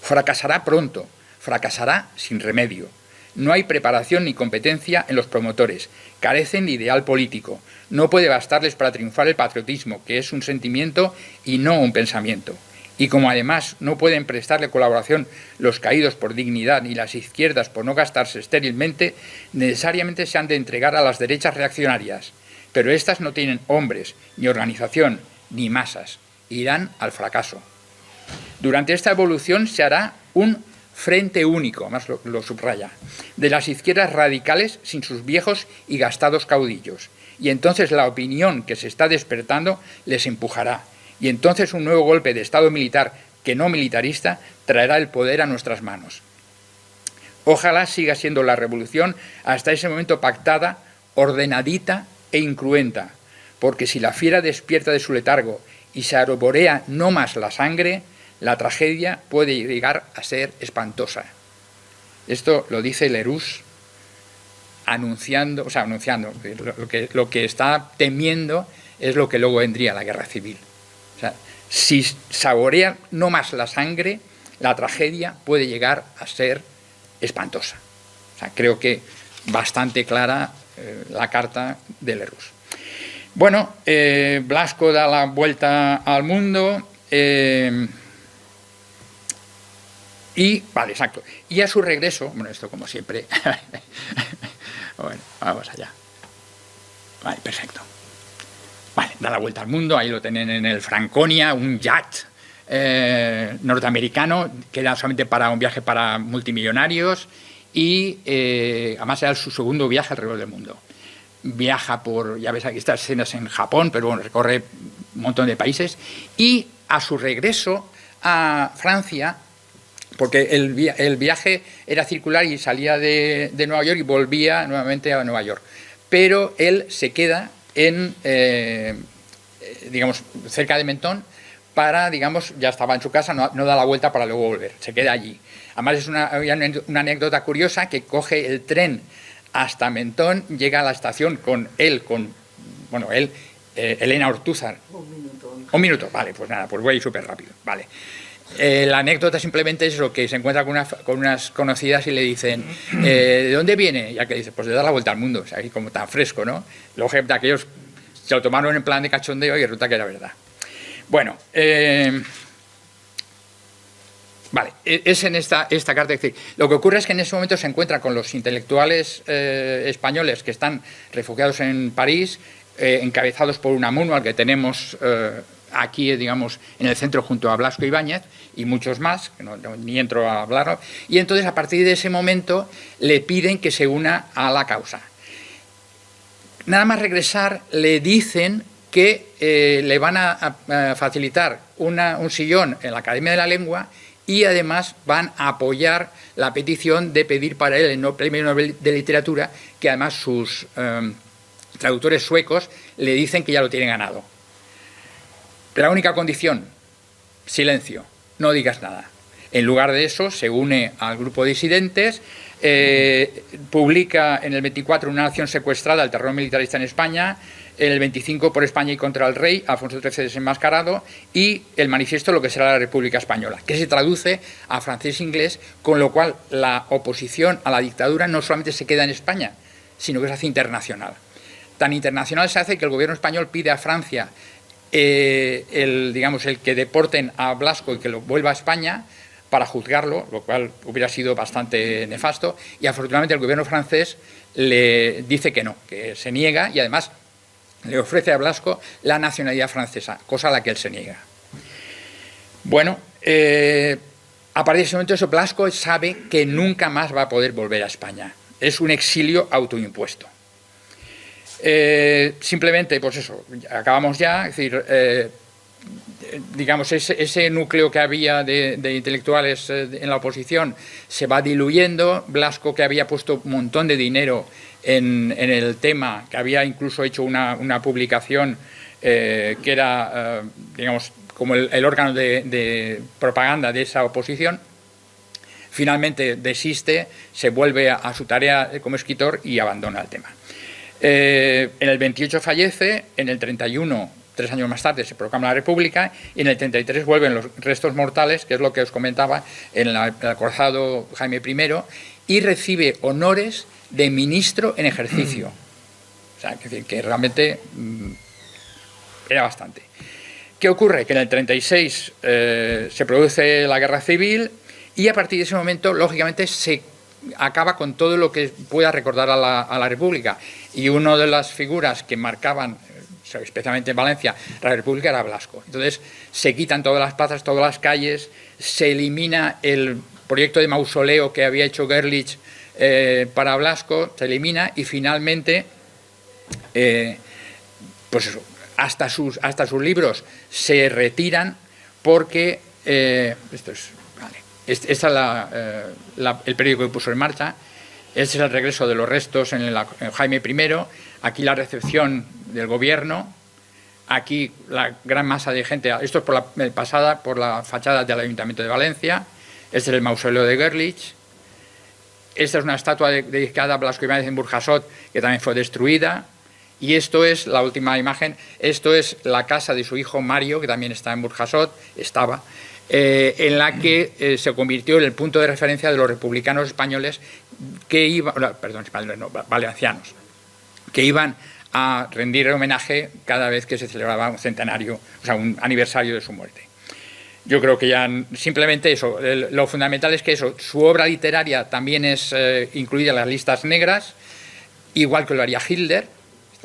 Fracasará pronto, fracasará sin remedio. No hay preparación ni competencia en los promotores, carecen de ideal político. No puede bastarles para triunfar el patriotismo, que es un sentimiento y no un pensamiento. Y como además no pueden prestarle colaboración los caídos por dignidad ni las izquierdas por no gastarse estérilmente, necesariamente se han de entregar a las derechas reaccionarias. Pero éstas no tienen hombres, ni organización, ni masas. Irán al fracaso. Durante esta evolución se hará un frente único, más lo subraya, de las izquierdas radicales sin sus viejos y gastados caudillos. Y entonces la opinión que se está despertando les empujará. Y entonces un nuevo golpe de Estado militar, que no militarista, traerá el poder a nuestras manos. Ojalá siga siendo la revolución hasta ese momento pactada, ordenadita e incruenta, porque si la fiera despierta de su letargo y se arborea no más la sangre, la tragedia puede llegar a ser espantosa. Esto lo dice Lerroux anunciando, lo que está temiendo es lo que luego vendría, la guerra civil. O sea, si saborea no más la sangre, la tragedia puede llegar a ser espantosa. O sea, creo que bastante clara la carta de Lerroux. Bueno, Blasco da la vuelta al mundo y, vale, exacto. Y a su regreso, bueno, esto como siempre, bueno, vamos allá. Vale, perfecto. Vale, da la vuelta al mundo, ahí lo tienen en el Franconia, un yacht norteamericano, que era solamente para un viaje para multimillonarios y además era su segundo viaje alrededor del mundo. Viaja por, ya ves aquí estas escenas en Japón, pero bueno, recorre un montón de países y a su regreso a Francia, porque el viaje era circular y salía de Nueva York y volvía nuevamente a Nueva York, pero él se queda en, digamos, cerca de Mentón para, digamos, ya estaba en su casa, no da la vuelta para luego volver, se queda allí. Además es una anécdota curiosa que coge el tren hasta Mentón, llega a la estación con Elena Ortúzar. Un minuto, vale, pues nada, pues voy a ir súper rápido, vale. La anécdota simplemente es lo que se encuentra con unas conocidas y le dicen, ¿de dónde viene? Ya que dice, pues de dar la vuelta al mundo, o sea, como tan fresco, ¿no? Luego de aquellos se lo tomaron en plan de cachondeo y resulta que era verdad. Bueno, vale, es en esta carta. Es decir, lo que ocurre es que en ese momento se encuentra con los intelectuales españoles que están refugiados en París, encabezados por Unamuno, al que tenemos aquí, digamos, en el centro junto a Blasco Ibáñez y muchos más, que ni entro a hablarlo, y entonces a partir de ese momento le piden que se una a la causa. Nada más regresar le dicen que le van a facilitar un sillón en la Academia de la Lengua y además van a apoyar la petición de pedir para él el Premio Nobel de Literatura, que además sus traductores suecos le dicen que ya lo tienen ganado. La única condición, silencio, no digas nada. En lugar de eso, se une al grupo de disidentes, publica en el 24 Una nación secuestrada, el terror militarista en España, en el 25 Por España y contra el rey, Alfonso XIII desenmascarado, y el manifiesto Lo que será la República Española, que se traduce a francés e inglés, con lo cual la oposición a la dictadura no solamente se queda en España, sino que se hace internacional. Tan internacional se hace que el gobierno español pide a Francia el que deporten a Blasco y que lo vuelva a España para juzgarlo, lo cual hubiera sido bastante nefasto, y afortunadamente el gobierno francés le dice que no, que se niega, y además le ofrece a Blasco la nacionalidad francesa, cosa a la que él se niega. Bueno, a partir de ese momento Blasco sabe que nunca más va a poder volver a España. Es un exilio autoimpuesto. Simplemente, pues eso, acabamos ya, es decir, digamos, ese núcleo que había de intelectuales en la oposición se va diluyendo. Blasco, que había puesto un montón de dinero en el tema, que había incluso hecho una publicación que era, digamos, como el órgano de propaganda de esa oposición, finalmente desiste, se vuelve a su tarea como escritor y abandona el tema. En el 28 fallece, en el 31, 3 años más tarde, se proclama la República, y en el 33 vuelven los restos mortales, que es lo que os comentaba, en el acorazado Jaime I, y recibe honores de ministro en ejercicio. O sea, que realmente era bastante. ¿Qué ocurre? Que en el 36 se produce la guerra civil y a partir de ese momento, lógicamente, se acaba con todo lo que pueda recordar a la República. Y una de las figuras que marcaban, especialmente en Valencia, la República era Blasco. Entonces se quitan todas las plazas, todas las calles, se elimina el proyecto de mausoleo que había hecho Gerlich para Blasco se elimina y finalmente, pues eso, hasta sus libros se retiran porque esto es, vale, este es el periódico que puso en marcha. Este es el regreso de los restos en Jaime I, aquí la recepción del gobierno, aquí la gran masa de gente, esto es pasada por la fachada del Ayuntamiento de Valencia, este es el mausoleo de Gerlich, esta es una estatua dedicada a Blasco Ibáñez en Burjasot, que también fue destruida, y esto es la última imagen, esto es la casa de su hijo Mario, que también está en Burjasot, en la que se convirtió en el punto de referencia de los republicanos españoles que iban, perdón, españoles no, valencianos, que iban a rendir homenaje cada vez que se celebraba un centenario, o sea, un aniversario de su muerte. Yo creo que ya simplemente eso, lo fundamental es que eso, su obra literaria también es incluida en las listas negras, igual que lo haría Hitler,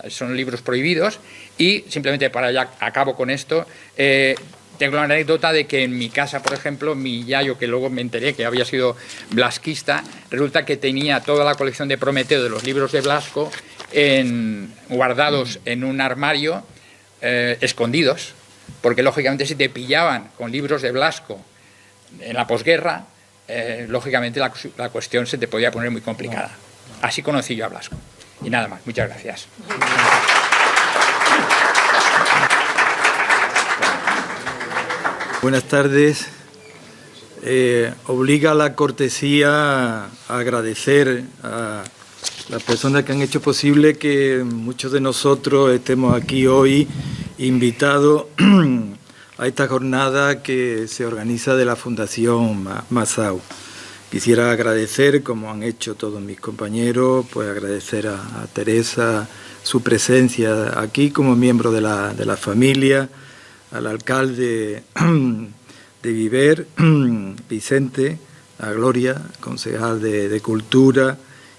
son libros prohibidos, y simplemente para ya acabo con esto, tengo la anécdota de que en mi casa, por ejemplo, mi yayo, que luego me enteré que había sido blasquista, resulta que tenía toda la colección de Prometeo de los libros de Blasco guardados en un armario, escondidos, porque lógicamente si te pillaban con libros de Blasco en la posguerra, lógicamente la cuestión se te podía poner muy complicada. Así conocí yo a Blasco. Y nada más, muchas gracias. Buenas tardes. Obliga a la cortesía a agradecer a las personas que han hecho posible que muchos de nosotros estemos aquí hoy invitados a esta jornada que se organiza de la Fundación Masao. Quisiera agradecer, como han hecho todos mis compañeros, pues agradecer a Teresa su presencia aquí como miembro de la familia, al alcalde de Viver, Vicente, a Gloria, concejal de Cultura,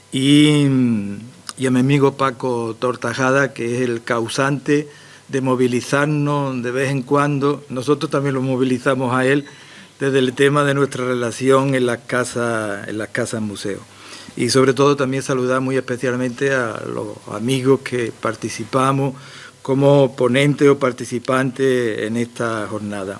y a mi amigo Paco Tortajada, que es el causante de movilizarnos de vez en cuando. Nosotros también lo movilizamos a él desde el tema de nuestra relación en las casas museo. Y sobre todo también saludar muy especialmente a los amigos que participamos como ponente o participante en esta jornada.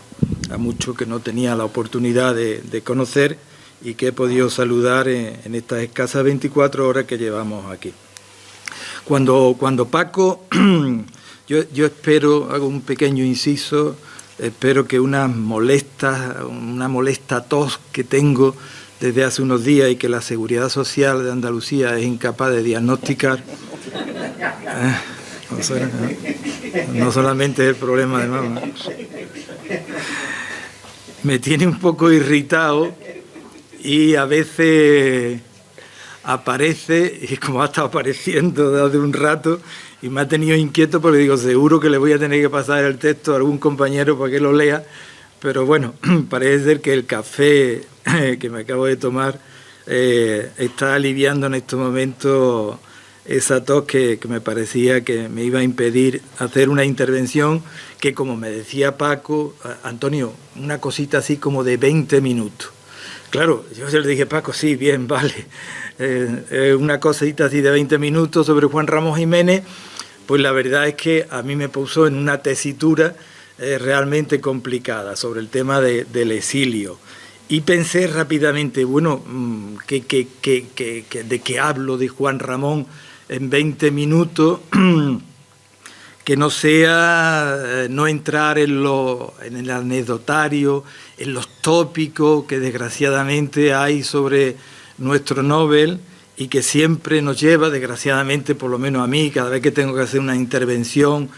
A muchos que no tenía la oportunidad de conocer y que he podido saludar en estas escasas 24 horas que llevamos aquí. Cuando Paco, yo espero, hago un pequeño inciso, espero que una molesta tos que tengo desde hace unos días y que la Seguridad Social de Andalucía es incapaz de diagnosticar, no solamente es el problema de mamá, me tiene un poco irritado y a veces aparece, y como ha estado apareciendo desde un rato, y me ha tenido inquieto porque digo, seguro que le voy a tener que pasar el texto a algún compañero para que lo lea, pero bueno, parece ser que el café que me acabo de tomar está aliviando en estos momentos esa tos que me parecía que me iba a impedir hacer una intervención que, como me decía Paco, Antonio, una cosita así como de 20 minutos. Claro, yo se le dije, Paco, sí, bien, vale, una cosita así de 20 minutos sobre Juan Ramón Jiménez, pues la verdad es que a mí me puso en una tesitura realmente complicada sobre el tema del exilio. Y pensé rápidamente, bueno, ¿de qué hablo de Juan Ramón en 20 minutos? Que no sea no entrar en el anecdotario, en los tópicos que desgraciadamente hay sobre nuestro Nobel y que siempre nos lleva, desgraciadamente, por lo menos a mí, cada vez que tengo que hacer una intervención,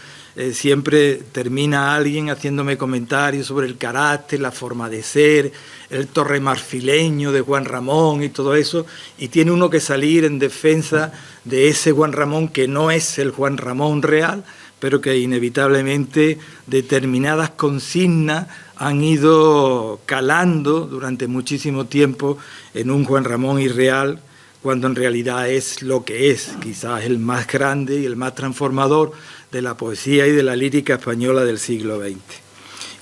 siempre termina alguien haciéndome comentarios sobre el carácter, la forma de ser, el torremarfileño de Juan Ramón y todo eso, y tiene uno que salir en defensa de ese Juan Ramón que no es el Juan Ramón real, pero que inevitablemente determinadas consignas han ido calando durante muchísimo tiempo en un Juan Ramón irreal, cuando en realidad es lo que es, quizás el más grande y el más transformador de la poesía y de la lírica española del siglo XX.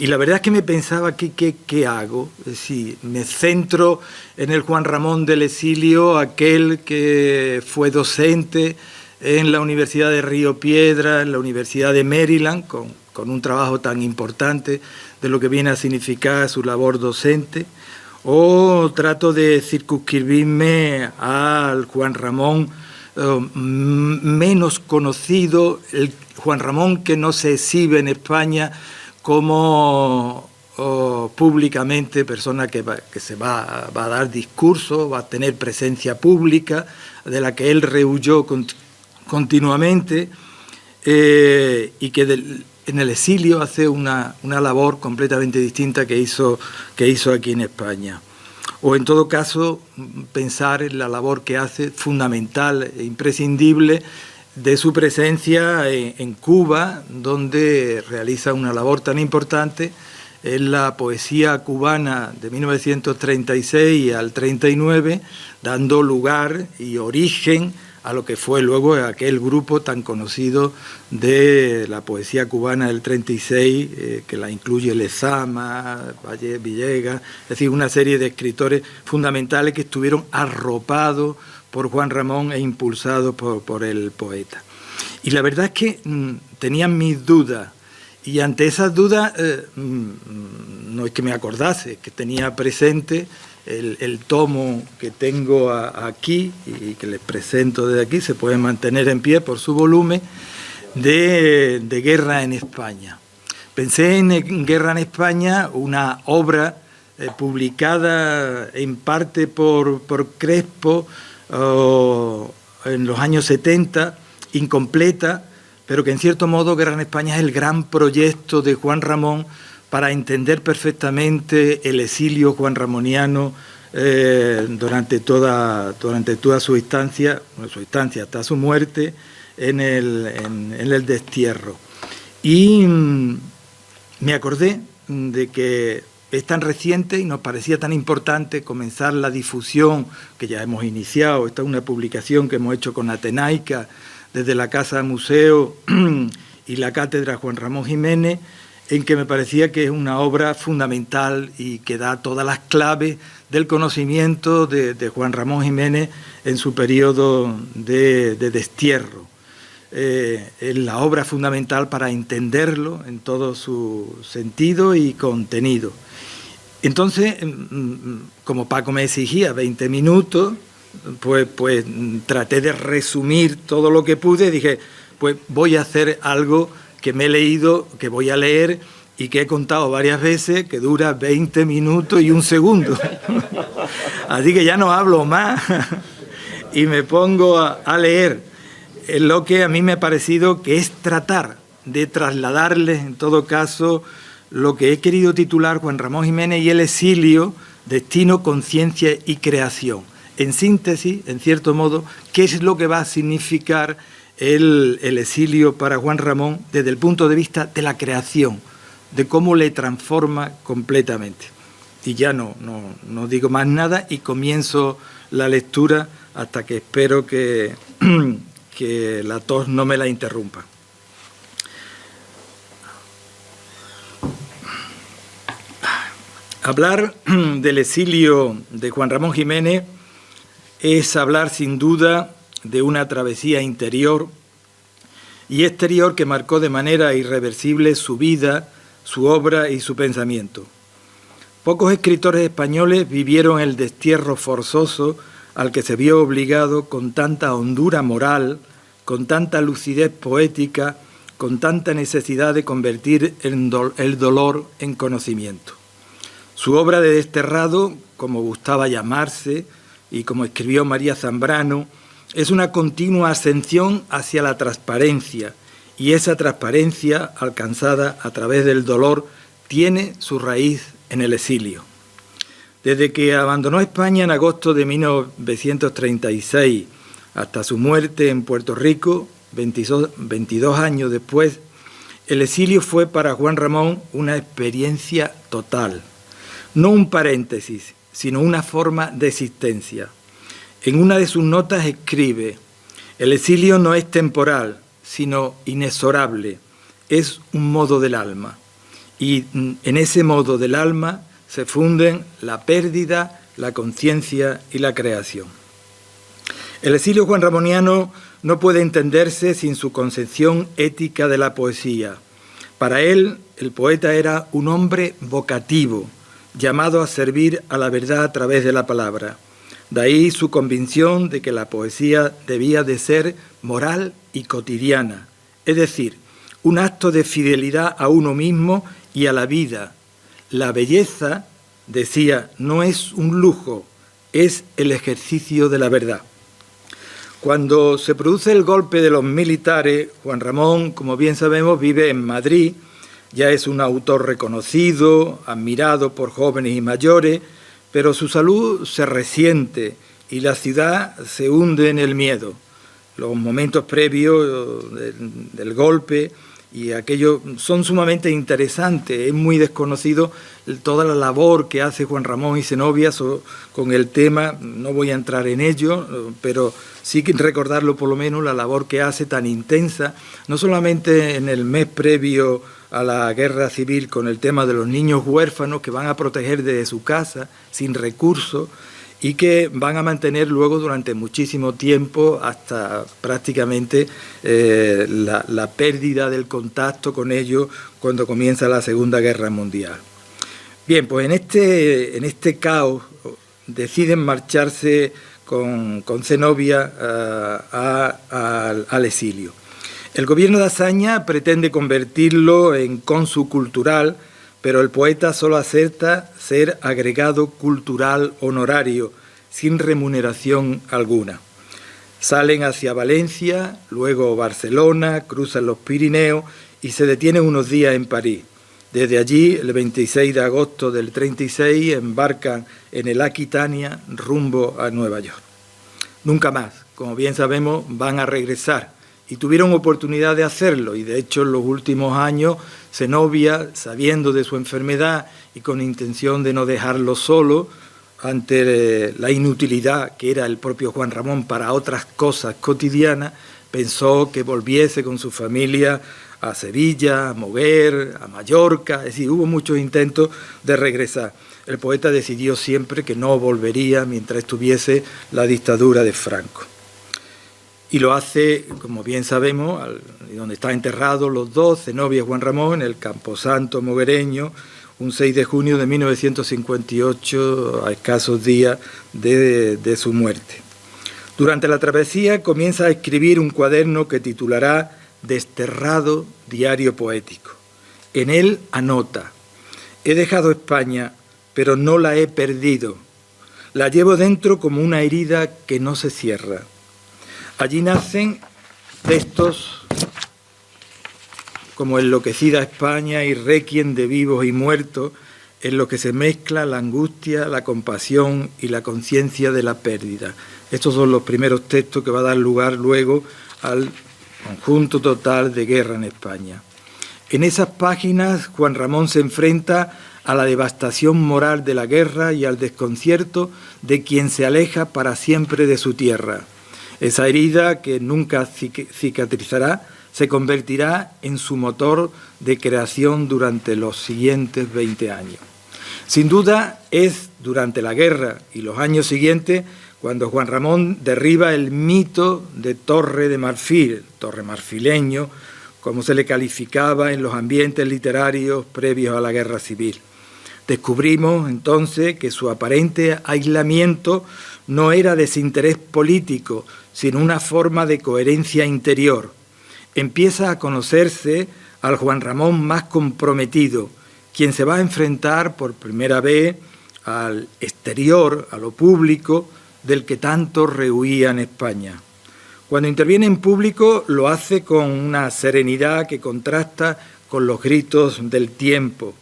Y la verdad es que me pensaba, ¿qué hago? Es decir, me centro en el Juan Ramón del exilio, aquel que fue docente en la Universidad de Río Piedras, en la Universidad de Maryland, con un trabajo tan importante de lo que viene a significar su labor docente, o trato de circunscribirme al Juan Ramón menos conocido, el Juan Ramón que no se exhibe en España como públicamente persona que se va a dar discurso, va a tener presencia pública, de la que él rehuyó continuamente, y que en el exilio hace una labor completamente distinta que hizo aquí en España. O en todo caso, pensar en la labor que hace, fundamental e imprescindible, de su presencia en Cuba, donde realiza una labor tan importante en la poesía cubana de 1936 al 39, dando lugar y origen a lo que fue luego aquel grupo tan conocido de la poesía cubana del 36, que la incluye Lezama, Valle Villegas, es decir, una serie de escritores fundamentales que estuvieron arropados por Juan Ramón e impulsados por el poeta. Y la verdad es que tenían mis dudas, y ante esas dudas no es que me acordase, que tenía presente el tomo que tengo aquí y que les presento desde aquí, se puede mantener en pie por su volumen, de Guerra en España. Pensé en Guerra en España, una obra publicada en parte por Crespo en los años 70, incompleta, pero que en cierto modo Guerra en España es el gran proyecto de Juan Ramón para entender perfectamente el exilio juanramoniano durante toda su estancia hasta su muerte en el destierro. Y me acordé de que es tan reciente y nos parecía tan importante comenzar la difusión que ya hemos iniciado. Esta es una publicación que hemos hecho con Atenaica desde la Casa Museo y la Cátedra Juan Ramón Jiménez, en que me parecía que es una obra fundamental y que da todas las claves del conocimiento de Juan Ramón Jiménez en su periodo de destierro. Es la obra fundamental para entenderlo en todo su sentido y contenido. Entonces, como Paco me exigía 20 minutos, pues traté de resumir todo lo que pude. Dije, pues voy a hacer algo que me he leído, que voy a leer y que he contado varias veces, que dura 20 minutos y 1 segundo. Así que ya no hablo más y me pongo a leer lo que a mí me ha parecido que es tratar de trasladarles, en todo caso, lo que he querido titular Juan Ramón Jiménez y el exilio, destino, conciencia y creación. En síntesis, en cierto modo, ¿qué es lo que va a significar el exilio para Juan Ramón desde el punto de vista de la creación, de cómo le transforma completamente? Y ya no digo más nada y comienzo la lectura hasta que espero que la tos no me la interrumpa. Hablar del exilio de Juan Ramón Jiménez es hablar sin duda de una travesía interior y exterior que marcó de manera irreversible su vida, su obra y su pensamiento. Pocos escritores españoles vivieron el destierro forzoso al que se vio obligado con tanta hondura moral, con tanta lucidez poética, con tanta necesidad de convertir el dolor en conocimiento. Su obra de desterrado, como gustaba llamarse, y como escribió María Zambrano, es una continua ascensión hacia la transparencia, y esa transparencia, alcanzada a través del dolor, tiene su raíz en el exilio. Desde que abandonó España en agosto de 1936 hasta su muerte en Puerto Rico, 22 años después, el exilio fue para Juan Ramón una experiencia total, no un paréntesis, sino una forma de existencia. En una de sus notas escribe: el exilio no es temporal, sino inexorable, es un modo del alma. y en ese modo del alma se funden la pérdida, la conciencia y la creación. El exilio juanramoniano no puede entenderse sin su concepción ética de la poesía. Para él, el poeta era un hombre vocativo, llamado a servir a la verdad a través de la palabra. De ahí su convicción de que la poesía debía de ser moral y cotidiana, es decir, un acto de fidelidad a uno mismo y a la vida. La belleza, decía, no es un lujo, es el ejercicio de la verdad. Cuando se produce el golpe de los militares, Juan Ramón, como bien sabemos, vive en Madrid, ya es un autor reconocido, admirado por jóvenes y mayores, pero su salud se resiente y la ciudad se hunde en el miedo. Los momentos previos del golpe y aquello son sumamente interesantes. Es muy desconocido toda la labor que hace Juan Ramón y Zenobia con el tema. No voy a entrar en ello, pero sí que recordarlo por lo menos, la labor que hace tan intensa, no solamente en el mes previo a la guerra civil con el tema de los niños huérfanos que van a proteger desde su casa, sin recursos, y que van a mantener luego durante muchísimo tiempo hasta prácticamente la pérdida del contacto con ellos cuando comienza la Segunda Guerra Mundial. Bien, pues en este caos deciden marcharse con Zenobia al exilio. El gobierno de Azaña pretende convertirlo en cónsul cultural, pero el poeta solo acepta ser agregado cultural honorario, sin remuneración alguna. Salen hacia Valencia, luego Barcelona, cruzan los Pirineos y se detienen unos días en París. Desde allí, el 26 de agosto del 36, embarcan en el Aquitania rumbo a Nueva York. Nunca más, como bien sabemos, van a regresar. Y tuvieron oportunidad de hacerlo, y de hecho en los últimos años Zenobia, sabiendo de su enfermedad y con intención de no dejarlo solo, ante la inutilidad que era el propio Juan Ramón para otras cosas cotidianas, pensó que volviese con su familia a Sevilla, a Moguer, a Mallorca, es decir, hubo muchos intentos de regresar. El poeta decidió siempre que no volvería mientras estuviese la dictadura de Franco. Y lo hace, como bien sabemos, donde están enterrados los dos, Zenobia y Juan Ramón, en el Camposanto moguereño, un 6 de junio de 1958, a escasos días de su muerte. Durante la travesía comienza a escribir un cuaderno que titulará Desterrado diario poético. En él anota: he dejado España, pero no la he perdido. La llevo dentro como una herida que no se cierra. Allí nacen textos como Enloquecida España y Requiem de vivos y muertos, en lo que se mezcla la angustia, la compasión y la conciencia de la pérdida. Estos son los primeros textos que va a dar lugar luego al conjunto total de Guerra en España. En esas páginas, Juan Ramón se enfrenta a la devastación moral de la guerra y al desconcierto de quien se aleja para siempre de su tierra. Esa herida, que nunca cicatrizará, se convertirá en su motor de creación durante los siguientes 20 años. Sin duda, es durante la guerra y los años siguientes cuando Juan Ramón derriba el mito de Torre de Marfil, torre marfileño, como se le calificaba en los ambientes literarios previos a la Guerra Civil. Descubrimos entonces que su aparente aislamiento no era desinterés político, sino una forma de coherencia interior. Empieza a conocerse al Juan Ramón más comprometido, quien se va a enfrentar por primera vez al exterior, a lo público, del que tanto rehuía en España. Cuando interviene en público lo hace con una serenidad que contrasta con los gritos del tiempo.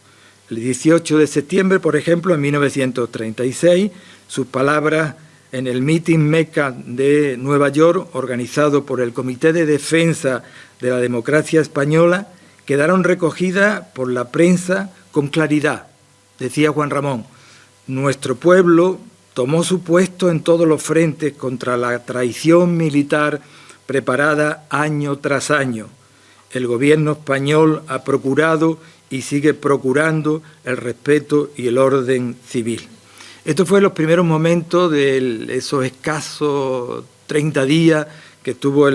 El 18 de septiembre, por ejemplo, en 1936, sus palabras en el meeting Meca de Nueva York, organizado por el Comité de Defensa de la Democracia Española, quedaron recogidas por la prensa con claridad. Decía Juan Ramón: nuestro pueblo tomó su puesto en todos los frentes contra la traición militar preparada año tras año. El gobierno español ha procurado y sigue procurando el respeto y el orden civil. Esto fue en los primeros momentos de esos escasos 30 días que estuvo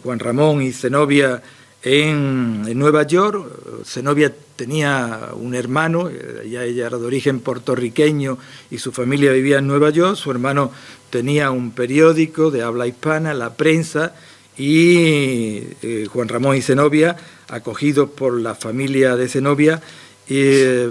Juan Ramón y Zenobia en Nueva York. Zenobia tenía un hermano, ya ella era de origen puertorriqueño y su familia vivía en Nueva York. Su hermano tenía un periódico de habla hispana, La Prensa, y Juan Ramón y Zenobia, acogidos por la familia de Zenobia,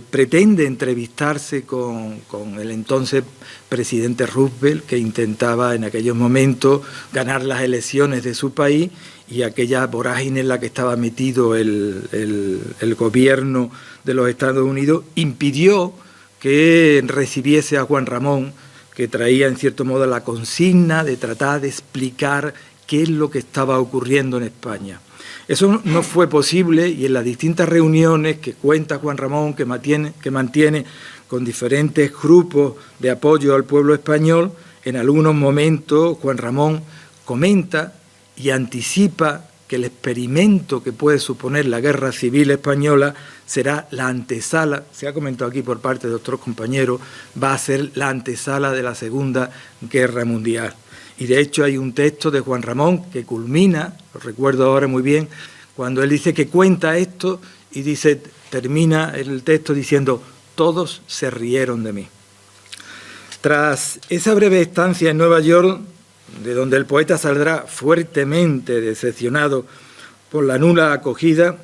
pretende entrevistarse con el entonces presidente Roosevelt, que intentaba en aquellos momentos ganar las elecciones de su país, y aquella vorágine en la que estaba metido el gobierno de los Estados Unidos impidió que recibiese a Juan Ramón, que traía en cierto modo la consigna de tratar de explicar qué es lo que estaba ocurriendo en España. Eso no fue posible, y en las distintas reuniones que cuenta Juan Ramón, que mantiene con diferentes grupos de apoyo al pueblo español, en algunos momentos Juan Ramón comenta y anticipa que el experimento que puede suponer la guerra civil española será la antesala, se ha comentado aquí por parte de otros compañeros, va a ser la antesala de la Segunda Guerra Mundial. Y de hecho hay un texto de Juan Ramón que culmina, lo recuerdo ahora muy bien, cuando él dice que cuenta esto y dice, termina el texto diciendo: todos se rieron de mí. Tras esa breve estancia en Nueva York, de donde el poeta saldrá fuertemente decepcionado por la nula acogida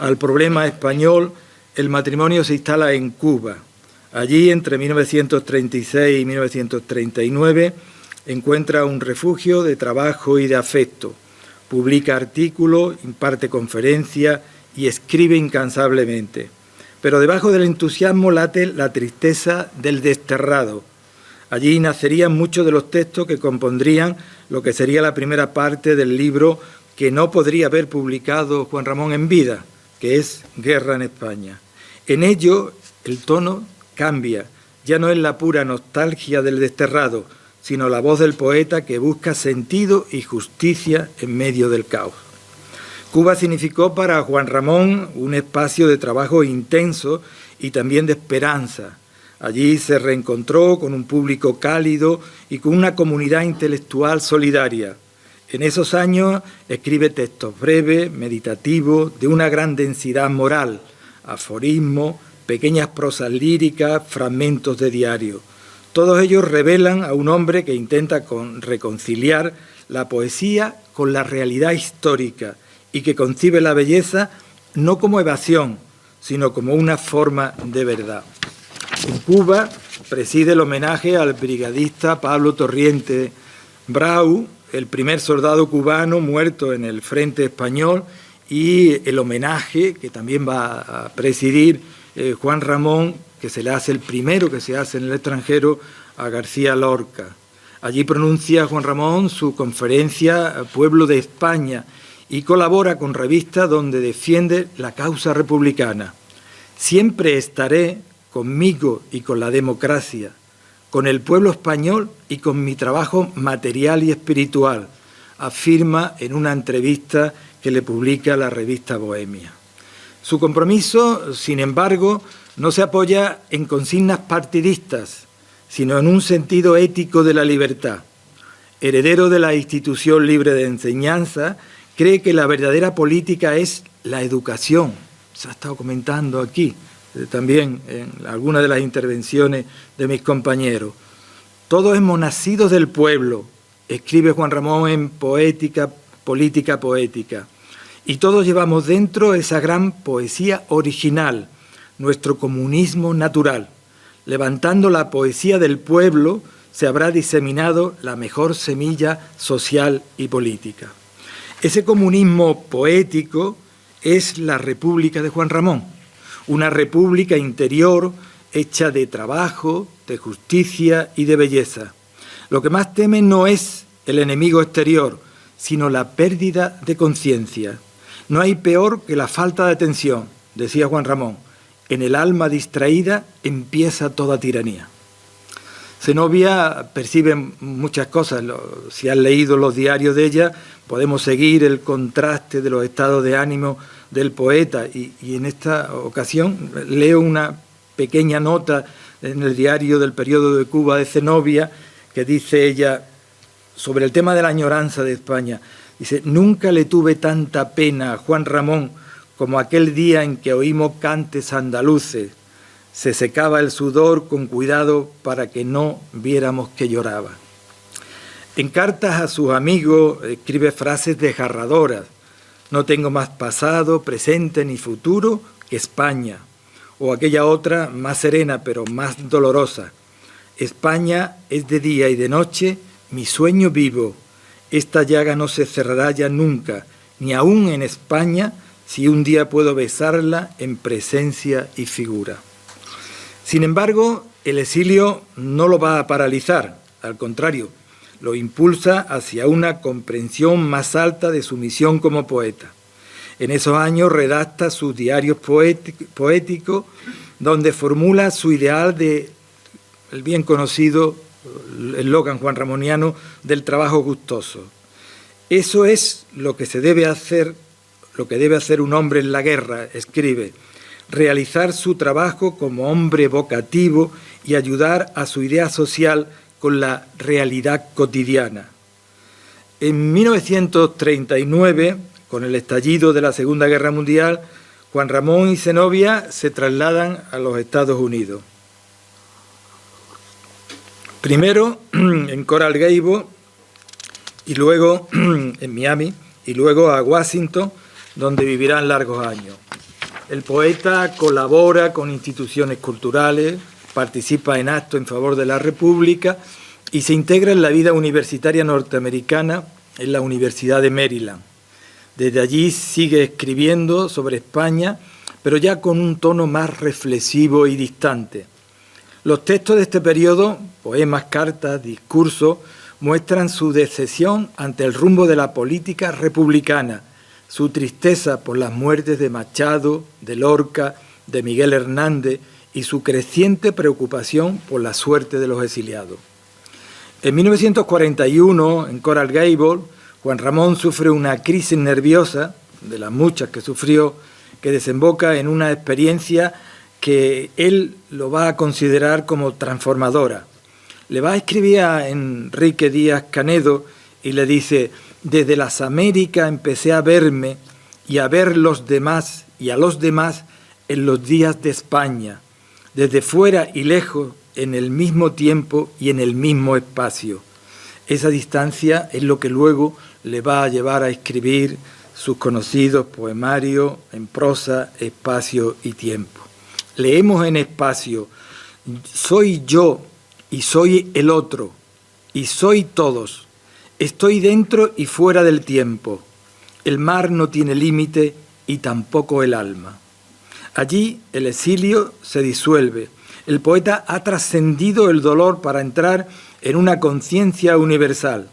al problema español, el matrimonio se instala en Cuba. Allí, entre 1936 y 1939, encuentra un refugio de trabajo y de afecto. Publica artículos, imparte conferencias y escribe incansablemente. Pero debajo del entusiasmo late la tristeza del desterrado. Allí nacerían muchos de los textos que compondrían lo que sería la primera parte del libro que no podría haber publicado Juan Ramón en vida, que es Guerra en España. En ello el tono cambia, ya no es la pura nostalgia del desterrado, sino la voz del poeta que busca sentido y justicia en medio del caos. Cuba significó para Juan Ramón un espacio de trabajo intenso y también de esperanza. Allí se reencontró con un público cálido y con una comunidad intelectual solidaria. En esos años escribe textos breves, meditativos, de una gran densidad moral, aforismos, pequeñas prosas líricas, fragmentos de diario. Todos ellos revelan a un hombre que intenta reconciliar la poesía con la realidad histórica y que concibe la belleza no como evasión, sino como una forma de verdad. En Cuba preside el homenaje al brigadista Pablo Torriente Brau, el primer soldado cubano muerto en el frente español, y el homenaje que también va a presidir Juan Ramón, que se le hace el primero que se hace en el extranjero a García Lorca. Allí pronuncia Juan Ramón su conferencia Pueblo de España y colabora con revistas donde defiende la causa republicana. Siempre estaré conmigo y con la democracia, con el pueblo español y con mi trabajo material y espiritual, afirma en una entrevista que le publica la revista Bohemia. Su compromiso, sin embargo, no se apoya en consignas partidistas, sino en un sentido ético de la libertad. Heredero de la institución libre de enseñanza, cree que la verdadera política es la educación. Se ha estado comentando aquí, también en algunas de las intervenciones de mis compañeros. Todos hemos nacido del pueblo, escribe Juan Ramón en Política Poética, y todos llevamos dentro esa gran poesía original, nuestro comunismo natural. Levantando la poesía del pueblo se habrá diseminado la mejor semilla social y política. Ese comunismo poético es la República de Juan Ramón, una república interior hecha de trabajo, de justicia y de belleza. Lo que más teme no es el enemigo exterior, sino la pérdida de conciencia. No hay peor que la falta de atención, decía Juan Ramón. En el alma distraída empieza toda tiranía. Zenobia percibe muchas cosas. Si han leído los diarios de ella, podemos seguir el contraste de los estados de ánimo del poeta, y en esta ocasión leo una pequeña nota en el diario del periodo de Cuba de Zenobia, que dice ella sobre el tema de la añoranza de España. Dice: nunca le tuve tanta pena a Juan Ramón como aquel día en que oímos cantes andaluces. Se secaba el sudor con cuidado para que no viéramos que lloraba. En cartas a sus amigos escribe frases desgarradoras: no tengo más pasado, presente ni futuro que España. O aquella otra, más serena pero más dolorosa: España es de día y de noche mi sueño vivo. Esta llaga no se cerrará ya nunca, ni aún en España, si un día puedo besarla en presencia y figura. Sin embargo, el exilio no lo va a paralizar, al contrario, lo impulsa hacia una comprensión más alta de su misión como poeta. En esos años redacta sus diarios poéticos, donde formula su ideal de el bien conocido eslogan juanramoniano del trabajo gustoso. Eso es lo que debe hacer un hombre en la guerra, escribe: realizar su trabajo como hombre vocativo y ayudar a su idea social con la realidad cotidiana. En 1939, con el estallido de la Segunda Guerra Mundial, Juan Ramón y Zenobia se trasladan a los Estados Unidos. Primero en Coral Gables y luego en Miami y luego a Washington, donde vivirán largos años. El poeta colabora con instituciones culturales, participa en actos en favor de la República y se integra en la vida universitaria norteamericana en la Universidad de Maryland. Desde allí sigue escribiendo sobre España, pero ya con un tono más reflexivo y distante. Los textos de este periodo, poemas, cartas, discursos, muestran su decepción ante el rumbo de la política republicana, su tristeza por las muertes de Machado, de Lorca, de Miguel Hernández y su creciente preocupación por la suerte de los exiliados. En 1941, en Coral Gables, Juan Ramón sufre una crisis nerviosa, de las muchas que sufrió, que desemboca en una experiencia que él lo va a considerar como transformadora. Le va a escribir a Enrique Díaz Canedo y le dice: desde las Américas empecé a verme y a ver los demás y a los demás en los días de España, desde fuera y lejos, en el mismo tiempo y en el mismo espacio. Esa distancia es lo que luego le va a llevar a escribir sus conocidos poemarios en prosa, espacio y tiempo. Leemos en espacio: soy yo y soy el otro, y soy todos. Estoy dentro y fuera del tiempo. El mar no tiene límite y tampoco el alma. Allí el exilio se disuelve. El poeta ha trascendido el dolor para entrar en una conciencia universal.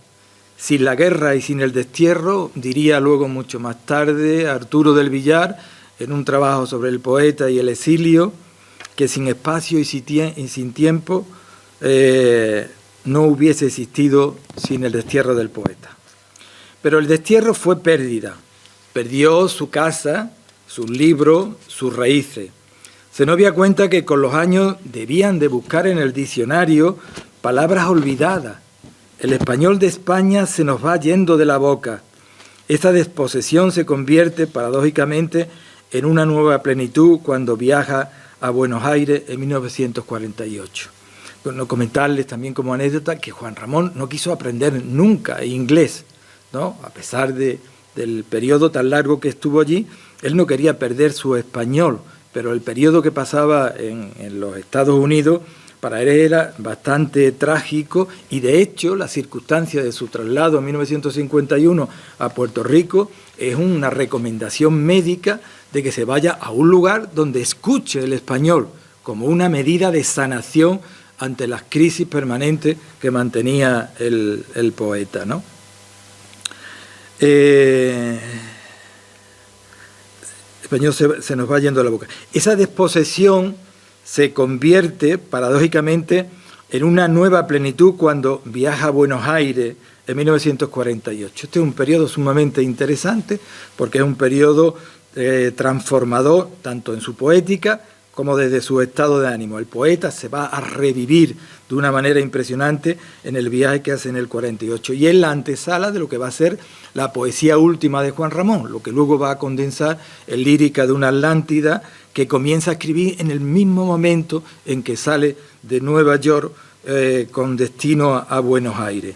Sin la guerra y sin el destierro, diría luego mucho más tarde Arturo del Villar, en un trabajo sobre el poeta y el exilio, que sin espacio y sin tiempo no hubiese existido sin el destierro del poeta. Pero el destierro fue pérdida. Perdió su casa, sus libros, sus raíces. Zenobia cuenta que con los años debían de buscar en el diccionario palabras olvidadas. El español de España se nos va yendo de la boca. Esta desposesión se convierte, paradójicamente, en una nueva plenitud cuando viaja a Buenos Aires en 1948. Bueno, comentarles también como anécdota que Juan Ramón no quiso aprender nunca inglés, ¿no? A pesar del periodo tan largo que estuvo allí, él no quería perder su español, pero el periodo que pasaba en los Estados Unidos para él era bastante trágico y de hecho la circunstancia de su traslado en 1951 a Puerto Rico es una recomendación médica de que se vaya a un lugar donde escuche el español como una medida de sanación ante las crisis permanentes que mantenía el poeta, ¿no? El español se nos va yendo a la boca. Esa desposesión se convierte, paradójicamente, en una nueva plenitud cuando viaja a Buenos Aires en 1948. Este es un periodo sumamente interesante porque es un periodo transformador tanto en su poética como desde su estado de ánimo. El poeta se va a revivir de una manera impresionante en el viaje que hace en el 48 y es la antesala de lo que va a ser la poesía última de Juan Ramón, lo que luego va a condensar en Lírica de una Atlántida, que comienza a escribir en el mismo momento en que sale de Nueva York con destino a Buenos Aires.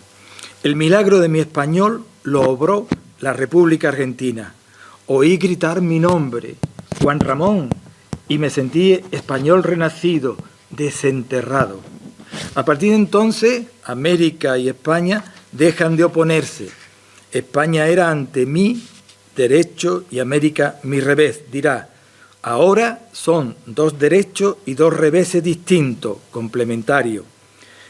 El milagro de mi español lo obró la República Argentina. Oí gritar mi nombre, Juan Ramón, y me sentí español renacido, desenterrado. A partir de entonces, América y España dejan de oponerse. España era ante mí derecho y América mi revés, dirá. Ahora son dos derechos y dos reveses distintos, complementarios.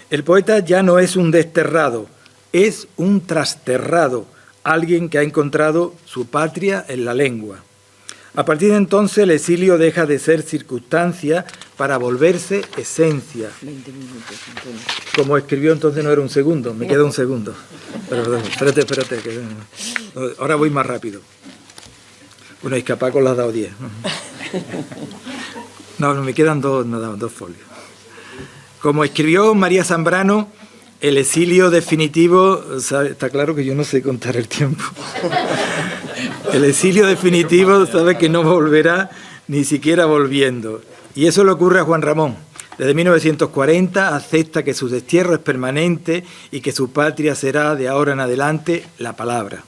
El poeta ya no es un desterrado, es un trasterrado, alguien que ha encontrado su patria en la lengua. A partir de entonces el exilio deja de ser circunstancia para volverse esencia. 20 minutos, Antonio. Como escribió entonces no era un segundo, me queda un segundo. Perdón, espérate, que ahora voy más rápido. Bueno, es que a Paco le has dado 10. No, me quedan dos folios. Como escribió María Zambrano, el exilio definitivo, está claro que yo no sé contar el tiempo. El exilio definitivo sabe que no volverá ni siquiera volviendo. Y eso le ocurre a Juan Ramón. Desde 1940 acepta que su destierro es permanente y que su patria será de ahora en adelante la palabra.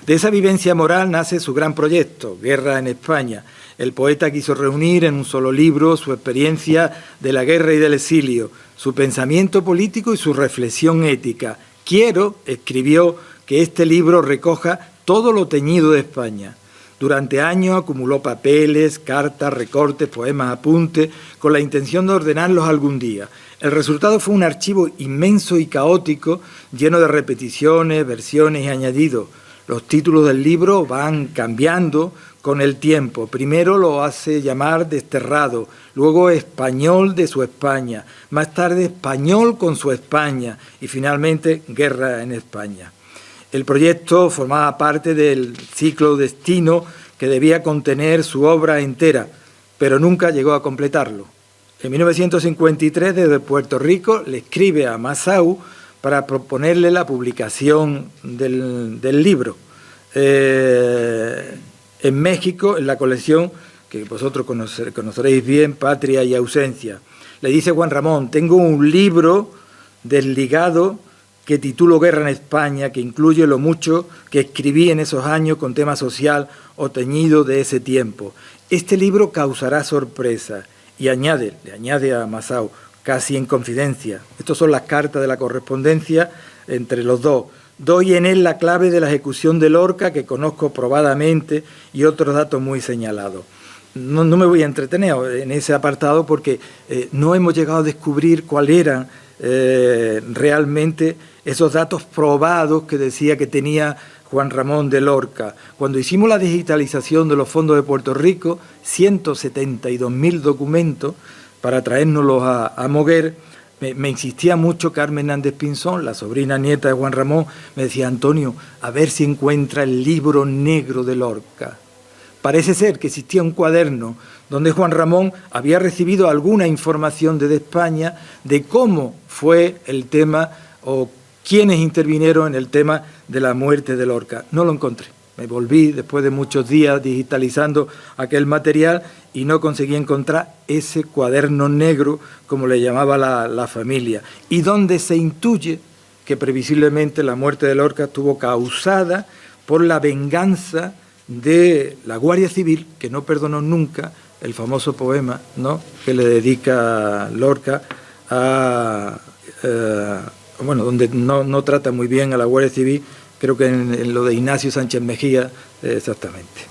De esa vivencia moral nace su gran proyecto, Guerra en España. El poeta quiso reunir en un solo libro su experiencia de la guerra y del exilio, su pensamiento político y su reflexión ética. Quiero, escribió, que este libro recoja todo lo teñido de España. Durante años acumuló papeles, cartas, recortes, poemas, apuntes, con la intención de ordenarlos algún día. El resultado fue un archivo inmenso y caótico, lleno de repeticiones, versiones y añadidos. Los títulos del libro van cambiando con el tiempo. Primero lo hace llamar Desterrado, luego Español de su España, más tarde Español con su España y finalmente Guerra en España. El proyecto formaba parte del ciclo Destino que debía contener su obra entera, pero nunca llegó a completarlo. En 1953, desde Puerto Rico, le escribe a Massaú para proponerle la publicación del libro. En México, en la colección que vosotros conoceréis bien, Patria y Ausencia. Le dice Juan Ramón, tengo un libro desligado que titulo Guerra en España, que incluye lo mucho que escribí en esos años con tema social o teñido de ese tiempo. Este libro causará sorpresa. Y le añade a Massaú, casi en confidencia. Estas son las cartas de la correspondencia entre los dos. Doy en él la clave de la ejecución de Lorca, que conozco probadamente, y otros datos muy señalados. No me voy a entretener en ese apartado porque no hemos llegado a descubrir cuáles eran realmente esos datos probados que decía que tenía Juan Ramón de Lorca. Cuando hicimos la digitalización de los fondos de Puerto Rico, 172.000 documentos para traérnoslos a Moguer, me insistía mucho Carmen Nández Pinzón, la sobrina nieta de Juan Ramón, me decía, Antonio, a ver si encuentra el libro negro de Lorca. Parece ser que existía un cuaderno donde Juan Ramón había recibido alguna información desde España de cómo fue el tema o quiénes intervinieron en el tema de la muerte de Lorca. No lo encontré. Me volví después de muchos días digitalizando aquel material y no conseguí encontrar ese cuaderno negro, como le llamaba la familia, y donde se intuye que previsiblemente la muerte de Lorca estuvo causada por la venganza de la Guardia Civil, que no perdonó nunca el famoso poema, ¿no?, que le dedica Lorca donde no trata muy bien a la Guardia Civil, creo que en lo de Ignacio Sánchez Mejía, exactamente.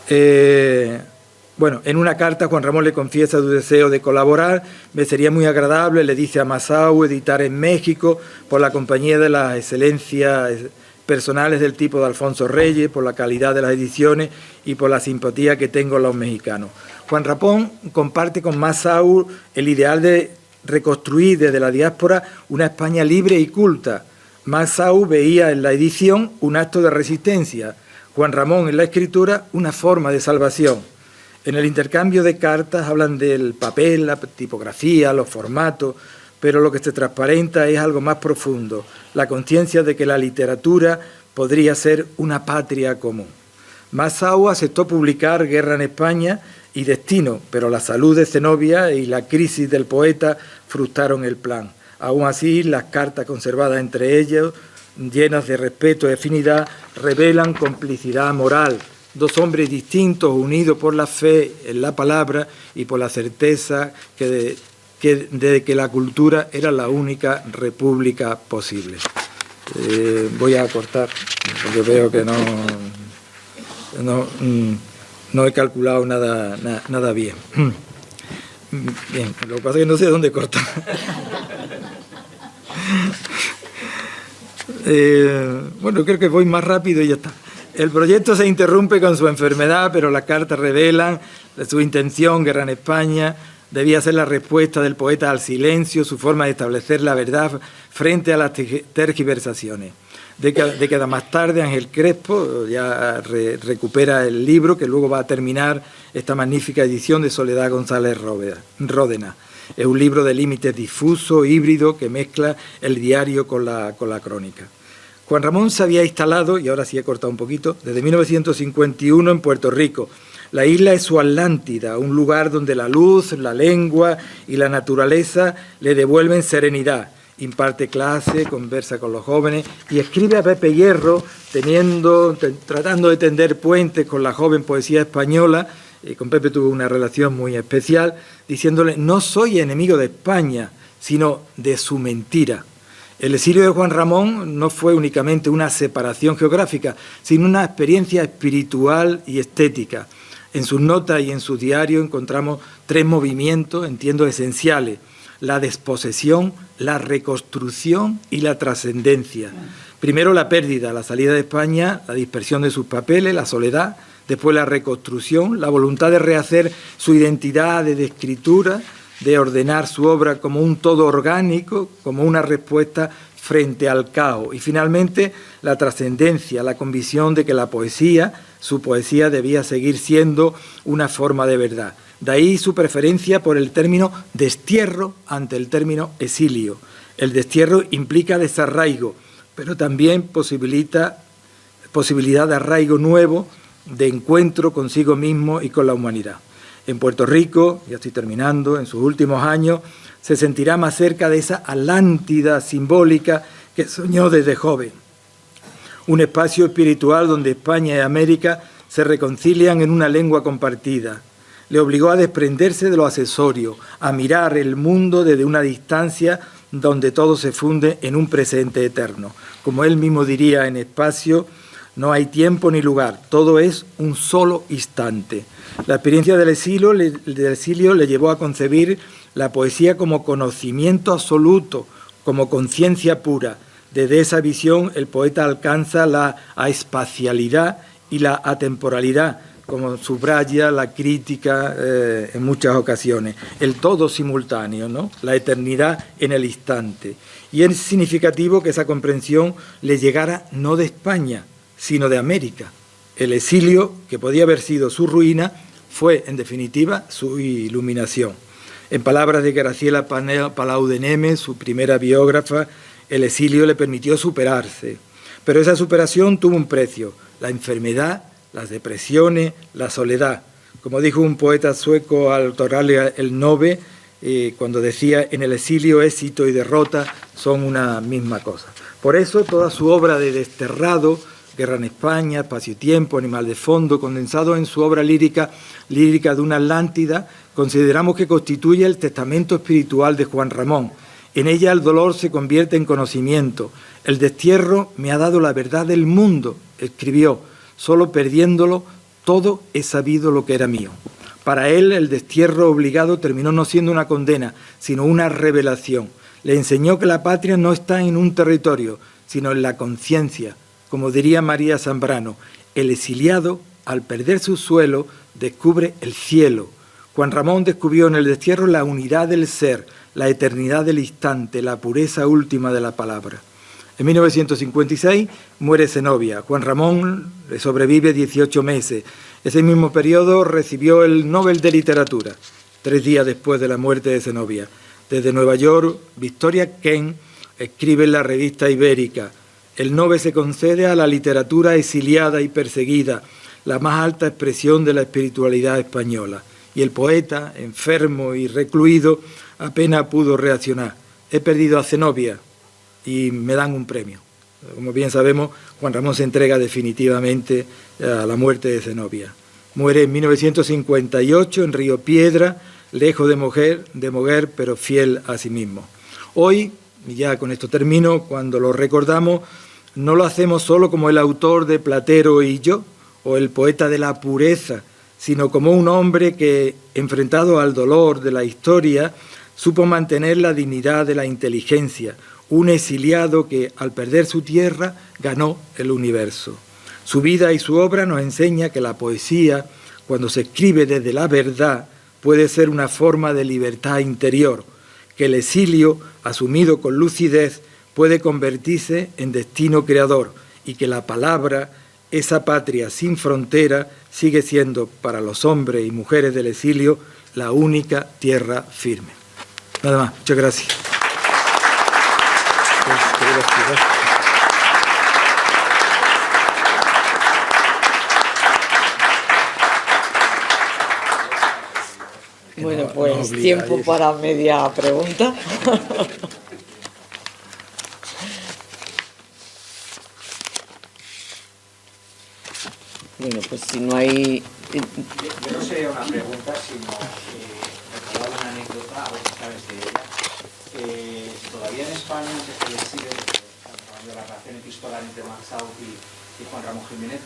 En una carta Juan Ramón le confiesa su deseo de colaborar, me sería muy agradable, le dice a Massaú, editar en México por la compañía de las excelencias personales del tipo de Alfonso Reyes, por la calidad de las ediciones y por la simpatía que tengo a los mexicanos. Juan Ramón comparte con Massaú el ideal de reconstruir desde la diáspora una España libre y culta. Massaú veía en la edición un acto de resistencia. Juan Ramón en la escritura, una forma de salvación. En el intercambio de cartas hablan del papel, la tipografía, los formatos, pero lo que se transparenta es algo más profundo, la conciencia de que la literatura podría ser una patria común. Massaua aceptó publicar Guerra en España y Destino, pero la salud de Zenobia y la crisis del poeta frustraron el plan. Aún así, las cartas conservadas entre ellos, llenas de respeto y afinidad, revelan complicidad moral. Dos hombres distintos, unidos por la fe en la palabra y por la certeza de que la cultura era la única república posible. Voy a cortar, porque veo que no he calculado nada bien. Bien, lo que pasa es que no sé dónde cortar. Bueno, creo que voy más rápido y ya está. El proyecto se interrumpe con su enfermedad, pero las cartas revelan su intención. Guerra en España debía ser la respuesta del poeta al silencio, su forma de establecer la verdad frente a las tergiversaciones. Décadas más tarde, Ángel Crespo ya recupera el libro, que luego va a terminar esta magnífica edición de Soledad González Ródena. Es un libro de límites difuso, híbrido, que mezcla el diario con la crónica. Juan Ramón se había instalado, y ahora sí he cortado un poquito, desde 1951 en Puerto Rico. La isla es su Atlántida, un lugar donde la luz, la lengua y la naturaleza le devuelven serenidad. Imparte clase, conversa con los jóvenes y escribe a Pepe Hierro, tratando de tender puentes con la joven poesía española. Con Pepe tuvo una relación muy especial, diciéndole: no soy enemigo de España, sino de su mentira. El exilio de Juan Ramón no fue únicamente una separación geográfica, sino una experiencia espiritual y estética. En sus notas y en sus diarios encontramos tres movimientos, entiendo, esenciales: la desposesión, la reconstrucción y la trascendencia. Primero la pérdida, la salida de España, la dispersión de sus papeles, la soledad. Después la reconstrucción, la voluntad de rehacer su identidad de escritura, de ordenar su obra como un todo orgánico, como una respuesta frente al caos. Y finalmente la trascendencia, la convicción de que la poesía, su poesía, debía seguir siendo una forma de verdad. De ahí su preferencia por el término destierro ante el término exilio. El destierro implica desarraigo, pero también posibilidad de arraigo nuevo, de encuentro consigo mismo y con la humanidad. En Puerto Rico, ya estoy terminando, en sus últimos años, se sentirá más cerca de esa Atlántida simbólica que soñó desde joven. Un espacio espiritual donde España y América se reconcilian en una lengua compartida. Le obligó a desprenderse de lo accesorio, a mirar el mundo desde una distancia donde todo se funde en un presente eterno. Como él mismo diría en Espacio, no hay tiempo ni lugar, todo es un solo instante. La experiencia del exilio le llevó a concebir la poesía como conocimiento absoluto, como conciencia pura. Desde esa visión el poeta alcanza la aespacialidad y la atemporalidad, como subraya la crítica en muchas ocasiones, el todo simultáneo, ¿no? La eternidad en el instante. Y es significativo que esa comprensión le llegara no de España, sino de América. El exilio, que podía haber sido su ruina, fue, en definitiva, su iluminación. En palabras de Graciela Palau de Nemes, su primera biógrafa, el exilio le permitió superarse. Pero esa superación tuvo un precio: la enfermedad, las depresiones, la soledad. Como dijo un poeta sueco al otorgarle el Nobel, cuando decía: en el exilio éxito y derrota son una misma cosa. Por eso toda su obra de desterrado, Guerra en España, Espacio-Tiempo, Animal de Fondo, condensado en su obra lírica de una Atlántida, consideramos que constituye el testamento espiritual de Juan Ramón. En ella el dolor se convierte en conocimiento. El destierro me ha dado la verdad del mundo, escribió. Solo perdiéndolo, todo he sabido lo que era mío. Para él, el destierro obligado terminó no siendo una condena, sino una revelación. Le enseñó que la patria no está en un territorio, sino en la conciencia. Como diría María Zambrano, el exiliado, al perder su suelo, descubre el cielo. Juan Ramón descubrió en el destierro la unidad del ser, la eternidad del instante, la pureza última de la palabra. En 1956 muere Zenobia. Juan Ramón le sobrevive 18 meses. Ese mismo periodo recibió el Nobel de Literatura, 3 días después de la muerte de Zenobia. Desde Nueva York, Victoria Kent escribe en la revista Ibérica: el Nobel se concede a la literatura exiliada y perseguida, la más alta expresión de la espiritualidad española. Y el poeta, enfermo y recluido, apenas pudo reaccionar. He perdido a Zenobia y me dan un premio. Como bien sabemos, Juan Ramón se entrega definitivamente a la muerte de Zenobia. Muere en 1958 en Río Piedra, lejos de Moguer, pero fiel a sí mismo. Hoy, y ya con esto termino, cuando lo recordamos, no lo hacemos solo como el autor de Platero y yo, o el poeta de la pureza, sino como un hombre que, enfrentado al dolor de la historia, supo mantener la dignidad de la inteligencia, un exiliado que, al perder su tierra, ganó el universo. Su vida y su obra nos enseña que la poesía, cuando se escribe desde la verdad, puede ser una forma de libertad interior, que el exilio, asumido con lucidez, puede convertirse en destino creador y que la palabra, esa patria sin frontera, sigue siendo para los hombres y mujeres del exilio la única tierra firme. Nada más, muchas gracias. Bueno, pues tiempo para media pregunta. Bueno, pues si no hay... Yo no sería una pregunta, sino recordar una anécdota, a ver si sabes de ella. Todavía en España, antes que sigue, estamos hablando de la relación epistolar entre Max Aub y Juan Ramón Jiménez,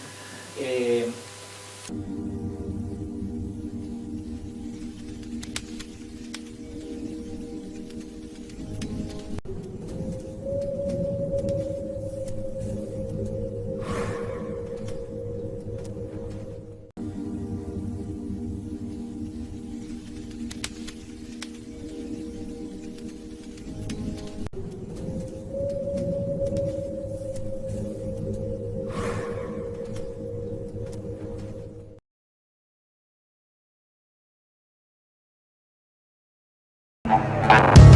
Thank you.